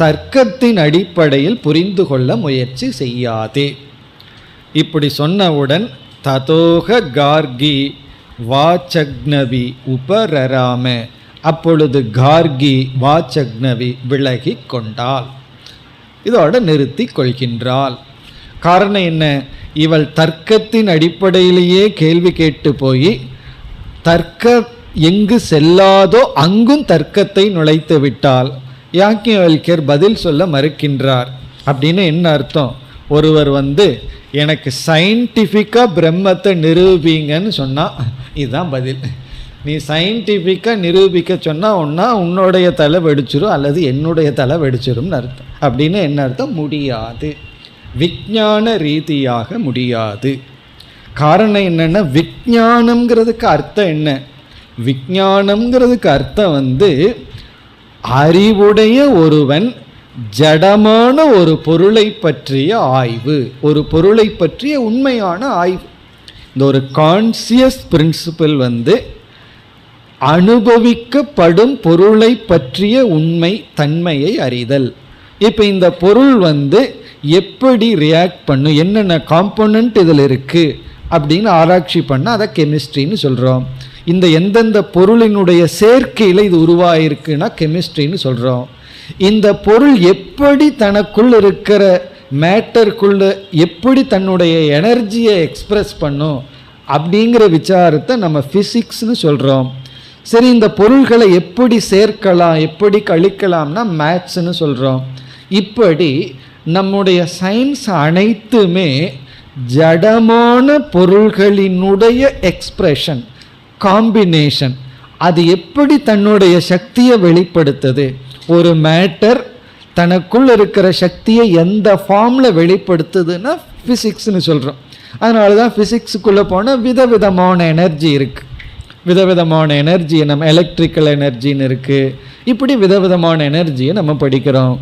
தர்க்கத்தின் அடிப்படையில் புரிந்து கொள்ள முயற்சி செய்யாதே. இப்படி சொன்னவுடன் ததோக கார்கி வாசக்னவி உபரராம, அப்பொழுது கார்கி வாசக்னவி விலகி கொண்டாள். இதோட நிறுத்தி கொள்கின்றாள். காரணம் என்ன, இவள் தர்க்கத்தின் அடிப்படையிலேயே கேள்வி கேட்டு போய் தர்க்க எங்கு செல்லாதோ அங்கும் தர்க்கத்தை நுழைத்து விட்டால் யாக்கியவல்யர் பதில் சொல்ல மறுக்கின்றார். அப்படின்னு என்ன அர்த்தம், ஒருவர் எனக்கு சயின்டிஃபிக்காக பிரம்மத்தை நிரூபிங்கன்னு சொன்னால் இதுதான் பதில். நீ சயின்டிஃபிக்காக நிரூபிக்க சொன்னால் ஒன்றா உன்னுடைய தலை வெடிச்சிரும் அல்லது என்னுடைய தலை வெடிச்சிரும்னு அர்த்தம். அப்படின்னு என்ன அர்த்தம், முடியாது, விஞ்ஞான ரீதியாக முடியாது. காரணம் என்னென்னா, விஞ்ஞானம்ங்கிறதுக்கு அர்த்தம் என்ன, விஞ்ஞானம்ங்கிறதுக்கு அர்த்தம் அறிவுடைய ஒருவன் ஜடமான ஒரு பொருளை பற்றிய ஆய்வு, ஒரு பொருளை பற்றிய உண்மையான ஆய்வு. இந்த ஒரு கான்சியஸ் பிரின்சிபிள் அனுபவிக்கப்படும் பொருளை பற்றிய உண்மை தன்மையை அறிதல். இப்போ இந்த பொருள் எப்படி ரியாக்ட் பண்ணும், என்னென்ன காம்போனன்ட் இதில் இருக்குது அப்படின்னு ஆராய்ச்சி பண்ணால் அதை கெமிஸ்ட்ரின்னு சொல்கிறோம். இந்த எந்தெந்த பொருளினுடைய சேர்க்கையில் இது உருவாயிருக்குன்னா கெமிஸ்ட்ரின்னு சொல்கிறோம். இந்த பொருள் எப்படி தனக்குள் இருக்கிற மேட்டருக்குள்ள எப்படி தன்னுடைய எனர்ஜியை எக்ஸ்பிரஸ் பண்ணும் அப்படிங்கிற விசாரத்தை நம்ம ஃபிசிக்ஸ்னு சொல்கிறோம். சரி, இந்த பொருள்களை எப்படி சேர்க்கலாம் எப்படி கழிக்கலாம்னா மேத்ஸ்ன்னு சொல்கிறோம். இப்படி நம்முடைய சயின்ஸ் அனைத்துமே ஜடமான பொருள்களினுடைய எக்ஸ்பிரஷன், காம்பினேஷன். அது எப்படி தன்னுடைய சக்தியை வெளிப்படுத்துது, ஒரு மேட்டர் தனக்குள் இருக்கிற சக்தியை எந்த ஃபார்மில் வெளிப்படுத்துதுன்னா ஃபிசிக்ஸ்னு சொல்கிறோம். அதனால தான் ஃபிசிக்ஸுக்குள்ளே போனால் விதவிதமான எனர்ஜி இருக்குது. விதவிதமான எனர்ஜியை நம்ம எலக்ட்ரிக்கல் எனர்ஜின்னு இருக்குது. இப்படி விதவிதமான எனர்ஜியை நம்ம படிக்கிறோம்,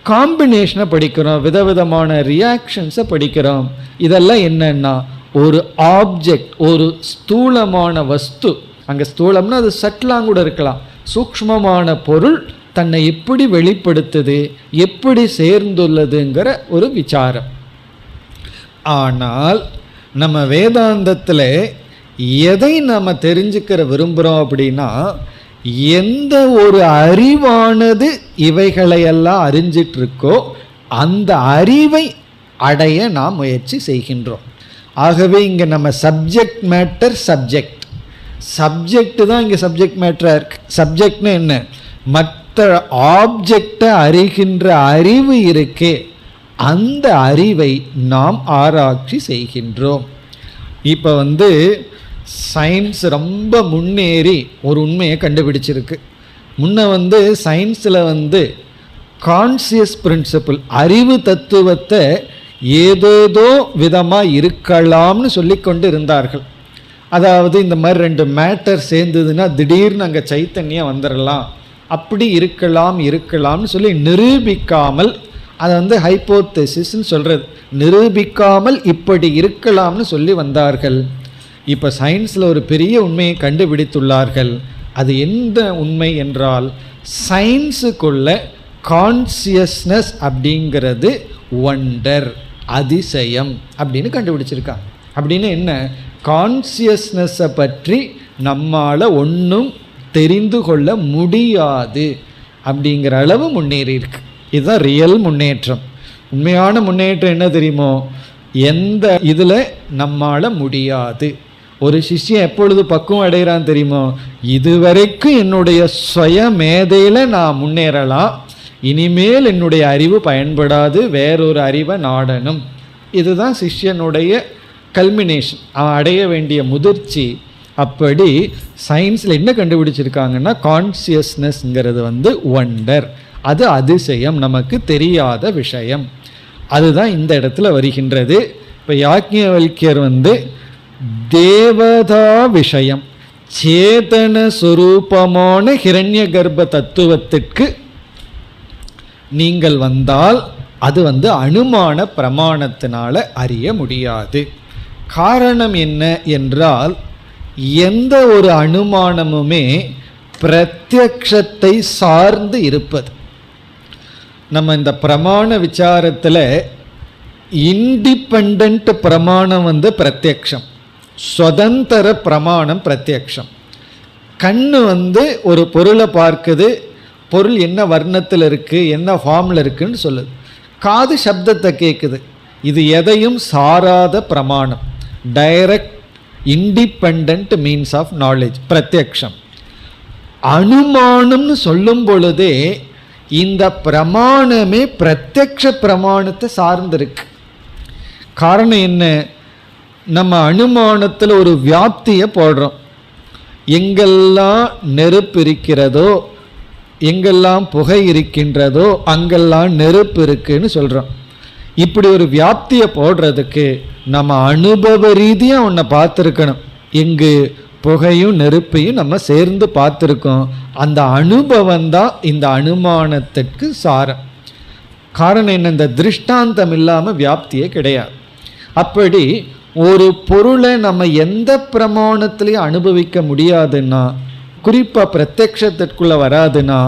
காம்பினேஷனை படிக்கிறோம், விதவிதமான ரியாக்ஷன்ஸை படிக்கிறோம். இதெல்லாம் என்னன்னா ஒரு ஆப்ஜெக்ட், ஒரு ஸ்தூலமான வஸ்து, அங்கே ஸ்தூலம்னா அது சட்டலாங்க கூட இருக்கலாம், சூக்ஷ்மமான பொருள் தன்னை எப்படி வெளிப்படுத்துது, எப்படி சேர்ந்துள்ளதுங்கிற ஒரு விசாரம். ஆனால் நம்ம வேதாந்தத்தில் எதை நம்ம தெரிஞ்சுக்கிற விரும்புகிறோம் அப்படின்னா, எந்த ஒரு அறிவானது இவைகளையெல்லாம் அறிஞ்சிட்ருக்கோ அந்த அறிவை அடைய நாம் முயற்சி செய்கின்றோம். ஆகவே இங்கே நம்ம சப்ஜெக்ட் மேட்டர் சப்ஜெக்ட் தான் இங்கே சப்ஜெக்ட் மேட்டராக இருக்குது. சப்ஜெக்ட்னு என்ன, மற்ற ஆப்ஜெக்டை அறிகின்ற அறிவு இருக்கே, அந்த அறிவை நாம் ஆராய்ச்சி செய்கின்றோம். இப்போ சயின்ஸ் ரொம்ப முன்னேறி ஒரு உண்மையை கண்டுபிடிச்சிருக்கு. முன்ன சயின்ஸில் கான்சியஸ் பிரின்சிபிள், அறிவு தத்துவத்தை ஏதேதோ விதமாக இருக்கலாம்னு சொல்லி கொண்டு இருந்தார்கள். அதாவது இந்த மாதிரி 2 மேட்டர் சேர்ந்ததுன்னா திடீர்னு அங்கே சைத்தன்யம் வந்துடலாம், அப்படி இருக்கலாம்னு சொல்லி நிரூபிக்காமல், அதை ஹைப்போதெசிஸ்ன்னு சொல்கிறது, நிரூபிக்காமல் இப்படி இருக்கலாம்னு சொல்லி வந்தார்கள். இப்போ சயின்ஸில் ஒரு பெரிய உண்மையை கண்டுபிடித்துள்ளார்கள். அது எந்த உண்மை என்றால், சயின்ஸுக்குள்ள கான்சியஸ்னஸ் அப்படிங்கிறது ஒண்டர், அதிசயம் அப்படின்னு கண்டுபிடிச்சிருக்காங்க. அப்படின்னு என்ன, கான்சியஸ்னஸை பற்றி நம்மால் ஒன்றும் தெரிந்து கொள்ள முடியாது அப்படிங்கிற அளவு முன்னேறி இருக்கு. இதுதான் ரியல் முன்னேற்றம். உண்மையான முன்னேற்றம் என்ன தெரியுமோ, எந்த இதில் நம்மால் முடியாது. ஒரு சிஷ்யன் எப்பொழுது பக்குவம் அடைகிறான் தெரியுமோ, இதுவரைக்கும் என்னுடைய சுய மேதையில் நான் முன்னேறலாம், இனிமேல் என்னுடைய அறிவு பயன்படாது, வேறொரு அறிவை நாடணும். இதுதான் சிஷ்யனுடைய கல்மினேஷன், அவன் அடைய வேண்டிய முதிர்ச்சி. அப்படி சயின்ஸில் என்ன கண்டுபிடிச்சிருக்காங்கன்னா, கான்சியஸ்னஸ்ங்கிறது ஒண்டர், அது அதிசயம், நமக்கு தெரியாத விஷயம். அதுதான் இந்த இடத்துல வருகின்றது. இப்போ யாக்ஞவல்கியர் தேவதா விஷயம், சேதன சுரூபமான ஹிரண்ய கர்ப்ப தத்துவத்திற்கு நீங்கள் வந்தால் அது அனுமான பிரமாணத்தினால அறிய முடியாது. காரணம் என்ன என்றால், எந்த ஒரு அனுமானமுமே பிரத்யக்ஷத்தை சார்ந்து இருப்பது. நம்ம இந்த பிரமாண விசாரத்தில் இண்டிபெண்ட் பிரமாணம் பிரத்யக்ஷம், சுதந்திர பிரமாணம் பிரத்யக்ஷம். கண்ணு ஒரு பொருளை பார்க்குது, பொருள் என்ன வர்ணத்தில் இருக்குது, என்ன ஃபார்மில் இருக்குன்னு சொல்லுது. காது சப்தத்தை கேட்குது. இது எதையும் சாராத பிரமாணம், direct independent means of knowledge, பிரத்யக்ஷம். அனுமானம்னு சொல்லும் பொழுதே இந்த பிரமாணமே பிரத்யக்ஷ பிரமாணத்தை சார்ந்திருக்கு. காரணம் என்ன, நம்ம அனுமானத்தில் ஒரு வியாப்தியை போடுறோம். எங்கெல்லாம் நெருப்பு இருக்கிறதோ, எங்கெல்லாம் புகை இருக்கின்றதோ அங்கெல்லாம் நெருப்பு இருக்குன்னு சொல்கிறோம். இப்படி ஒரு வியாப்தியை போடுறதுக்கு நம்ம அனுபவ ரீதியாக ஒன்றை பார்த்துருக்கணும். எங்கு புகையும் நெருப்பையும் நம்ம சேர்ந்து பார்த்துருக்கோம். அந்த அனுபவம் தான் இந்த அனுமானத்திற்கு சாரம். காரணம் என்ன, இந்த திருஷ்டாந்தம் இல்லாமல் வியாப்தியே கிடையாது. அப்படி ஒரு பொருளை நம்ம எந்த பிரமாணத்திலையும் அனுபவிக்க முடியாதுன்னா, குறிப்பாக பிரத்யக்ஷத்திற்குள்ளே வராதுன்னா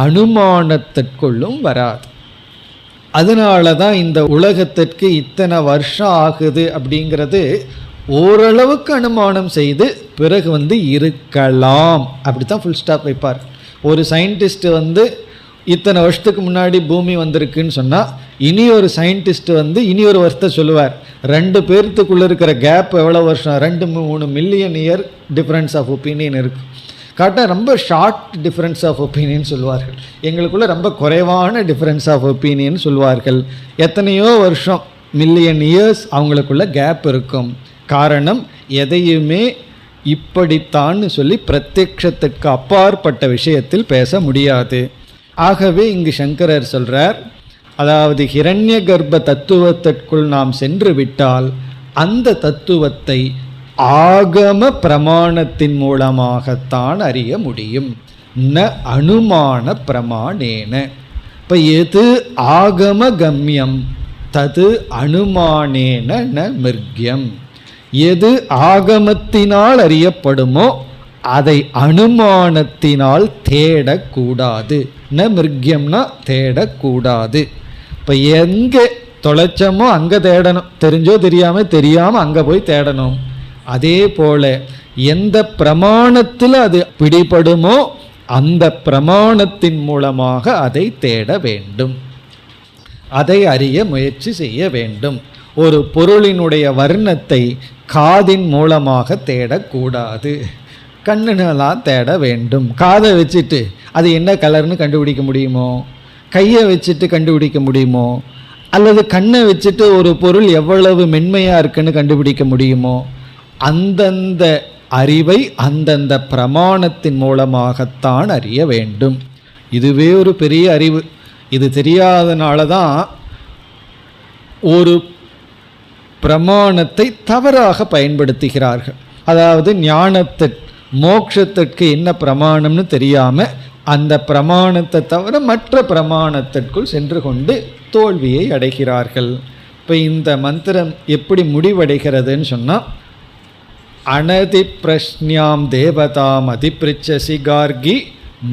அனுமானத்திற்குள்ளும் வராது. அதனால தான் இந்த உலகத்திற்கு இத்தனை வருஷம் ஆகுது அப்படிங்கிறது ஓரளவுக்கு அனுமானம் செய்து பிறகு இருக்கலாம் அப்படி தான் ஃபுல் ஸ்டாப் வைப்பார். ஒரு சயின்டிஸ்ட் இத்தனை வருஷத்துக்கு முன்னாடி பூமி வந்திருக்குன்னு சொன்னால், இனி ஒரு சயின்டிஸ்ட் இனி ஒரு வருஷத்தை சொல்லுவார். 2 பேர்த்துக்குள்ளே இருக்கிற கேப் எவ்வளோ வருஷம், 2-3 million year difference of opinion இருக்குது. கரெக்டாக ரொம்ப ஷார்ட் டிஃப்ரென்ஸ் ஆஃப் ஒப்பீனியன் சொல்வார்கள். எங்களுக்குள்ளே ரொம்ப குறைவான டிஃப்ரென்ஸ் ஆஃப் ஒப்பீனியன் சொல்வார்கள். எத்தனையோ வருஷம், மில்லியன் இயர்ஸ் அவங்களுக்குள்ள கேப் இருக்கும். காரணம், எதையுமே இப்படித்தான்னு சொல்லி பிரத்யக்ஷத்துக்கு அப்பாற்பட்ட விஷயத்தில் பேச முடியாது. ஆகவே இங்கு சங்கரர் சொல்கிறார், அதாவது ஹிரண்ய கர்ப்ப தத்துவத்திற்குள் நாம் சென்று விட்டால் அந்த தத்துவத்தை ஆகம பிரமாணத்தின் மூலமாகத்தான் அறிய முடியும். ந அனுமான பிரமாணேன. இப்போ எது ஆகம கம்யம் தது அனுமானேன ந மிருக்யம். எது ஆகமத்தினால் அறியப்படுமோ அதை அனுமானத்தினால் தேடக்கூடாது. ந மிருக்யம்னா தேடக்கூடாது. இப்போ எங்கே தொலைச்சமோ அங்கே தேடணும், தெரிஞ்சோ தெரியாமல் அங்கே போய் தேடணும். அதே போல எந்த பிரமாணத்தில் அது பிடிபடுமோ அந்த பிரமாணத்தின் மூலமாக அதை தேட வேண்டும், அதை அறிய முயற்சி செய்ய வேண்டும். ஒரு பொருளினுடைய வர்ணத்தை காதின் மூலமாக தேடக்கூடாது, கண்ணுனெல்லாம் தேட வேண்டும். காதை வச்சுட்டு அது என்ன கலர்னு கண்டுபிடிக்க முடியுமோ, கையை வச்சுட்டு கண்டுபிடிக்க முடியுமோ, அல்லது கண்ணை வச்சுட்டு ஒரு பொருள் எவ்வளவு மென்மையாக இருக்குன்னு கண்டுபிடிக்க முடியுமோ, அந்தந்த அறிவை அந்தந்த பிரமாணத்தின் மூலமாகத்தான் அறிய வேண்டும். இதுவே ஒரு பெரிய அறிவு. இது தெரியாதனால தான் ஒரு பிரமாணத்தை தவறாக பயன்படுத்துகிறார்கள். அதாவது ஞானத்திற்கு மோட்சத்திற்கு என்ன பிரமாணம்னு தெரியாம அந்த பிரமாணத்தை தவிர மற்ற பிரமாணத்திற்குள் சென்று கொண்டு தோல்வியை அடைகிறார்கள். இப்போ இந்த மந்திரம் எப்படி முடிவடைகிறதுன்னு சொன்னால், அனதி பிரஷ்ஞாம் தேவதாம் அதிப்ரிச்சசி கார்கி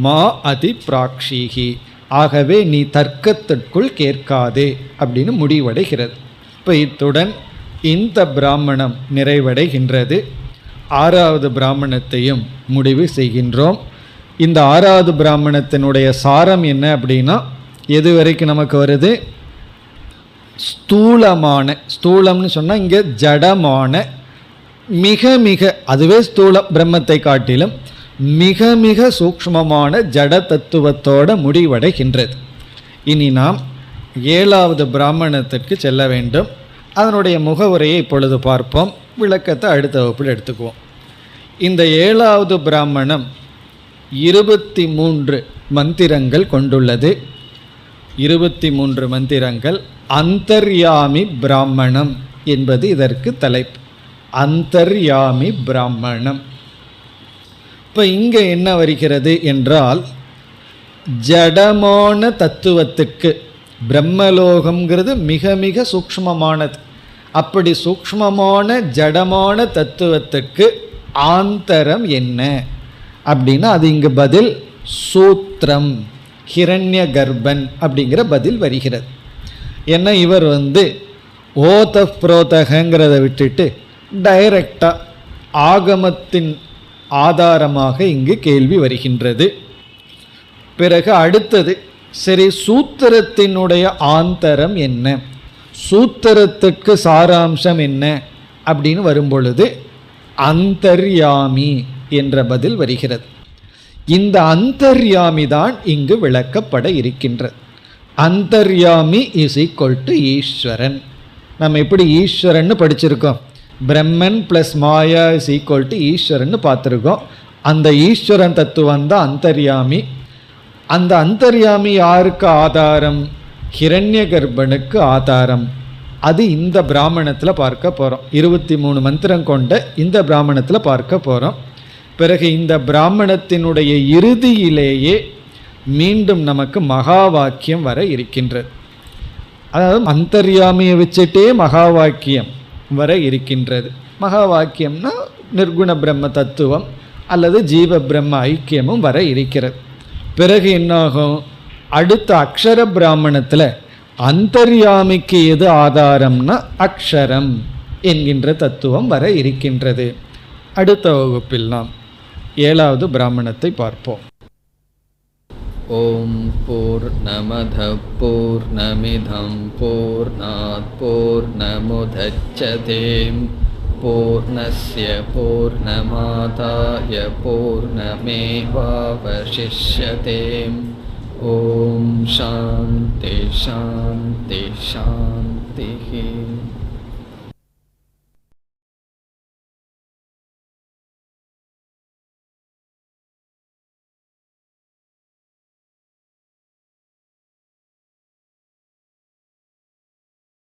மா அதி பிராக்ஷிகி. ஆகவே நீ தர்க்கத்திற்குள் கேட்காதே அப்படின்னு முடிவடைகிறது. இப்போ இத்துடன் இந்த பிராமணம் நிறைவடைகின்றது. 6வது பிராமணத்தையும் முடிவு செய்கின்றோம். இந்த 6வது பிராமணத்தினுடைய சாரம் என்ன அப்படின்னா, எது வரைக்கும் நமக்கு வருது? ஸ்தூலமான, ஸ்தூலம்னு சொன்னால் இங்கே ஜடமான, மிக மிக, அதுவே ஸ்தூல பிரம்மத்தை காட்டிலும் மிக மிக சூக்ஷ்மமான ஜட தத்துவத்தோட முடிவடைகின்றது. இனி நாம் 7வது பிராமணத்திற்கு செல்ல வேண்டும். அதனுடைய முகவுரையை இப்பொழுது பார்ப்போம். விளக்கத்தை அடுத்த வகுப்பில் எடுத்துக்குவோம். இந்த 7வது பிராமணம் 23 மந்திரங்கள் கொண்டுள்ளது. 23 மந்திரங்கள். அந்தர்யாமி பிராமணம் என்பது இதற்கு தலைப்பு. அந்தர்யாமி பிராமணம். இப்போ இங்கே என்ன வருகிறது என்றால், ஜடமான தத்துவத்துக்கு, பிரம்மலோகம்ங்கிறது மிக மிக சூக்ஷ்மமானது. அப்படி சூக்ஷ்மமான ஜடமான தத்துவத்துக்கு ஆந்தரம் என்ன அப்படின்னா, அது இங்கு பதில் சூத்திரம், ஹிரண்ய கர்ப்பன் அப்படிங்கிற பதில் வருகிறது. ஏன்னா இவர் ஓத புரோதகங்கிறத விட்டுட்டு டைரக்டாக ஆகமத்தின் ஆதாரமாக இங்கு கேள்வி வருகின்றது. பிறகு அடுத்தது, சரி சூத்திரத்தினுடைய ஆந்தரம் என்ன, சூத்திரத்துக்கு சாராம்சம் என்ன அப்படின்னு வரும்பொழுது அந்தர்யாமி என்ற பதில் வருகிறது. இந்த அந்தர்யாமி தான் இங்கு விளக்கப்பட இருக்கின்றது. அந்தர்யாமி இஸ் ஈக்குவல் டு ஈஸ்வரன். நம்ம எப்படி ஈஸ்வரன் படிச்சிருக்கோம், Brahman plus Maya is equal to Eswaran பார்த்துருக்கோம். அந்த ஈஸ்வரன் தத்துவம் தான் அந்தர்யாமி. அந்த அந்தர்யாமி யாருக்கு ஆதாரம்? ஹிரண்ய கர்ப்பனுக்கு ஆதாரம். அது இந்த பிராமணத்தில் பார்க்க போகிறோம். 23 மந்திரம் கொண்ட இந்த பிராமணத்தில் பார்க்க போகிறோம். பிறகு இந்த பிராமணத்தினுடைய இறுதியிலேயே மீண்டும் நமக்கு மகா வாக்கியம் வர இருக்கின்றது. அதாவது அந்தர்யாமியை வச்சுட்டே மகா வாக்கியம் வர இருக்கின்றது. மகா வாக்கியம்னா நிர்குண பிரம்ம தத்துவம் அல்லது ஜீவ பிரம்ம ஐக்கியமும் வர இருக்கிறது. பிறகு என்னாகும், அடுத்த அக்ஷர பிராமணத்தில் அந்தர்யாமிக்கு எது ஆதாரம்னா அக்ஷரம் என்கின்ற தத்துவம் வர இருக்கின்றது. அடுத்த வகுப்பில் நாம் 7வது பிராமணத்தை பார்ப்போம். ஓம் பூர்ணமத பூர்ணமிதம் பூர்ணாத் பூர்ணமுதச்யதே பூர்ணஸ்ய பூர்ணமாதாய பூர்ணமேவாவசிஷ்யதே. ஓம் சாந்தி சாந்தி சாந்தி.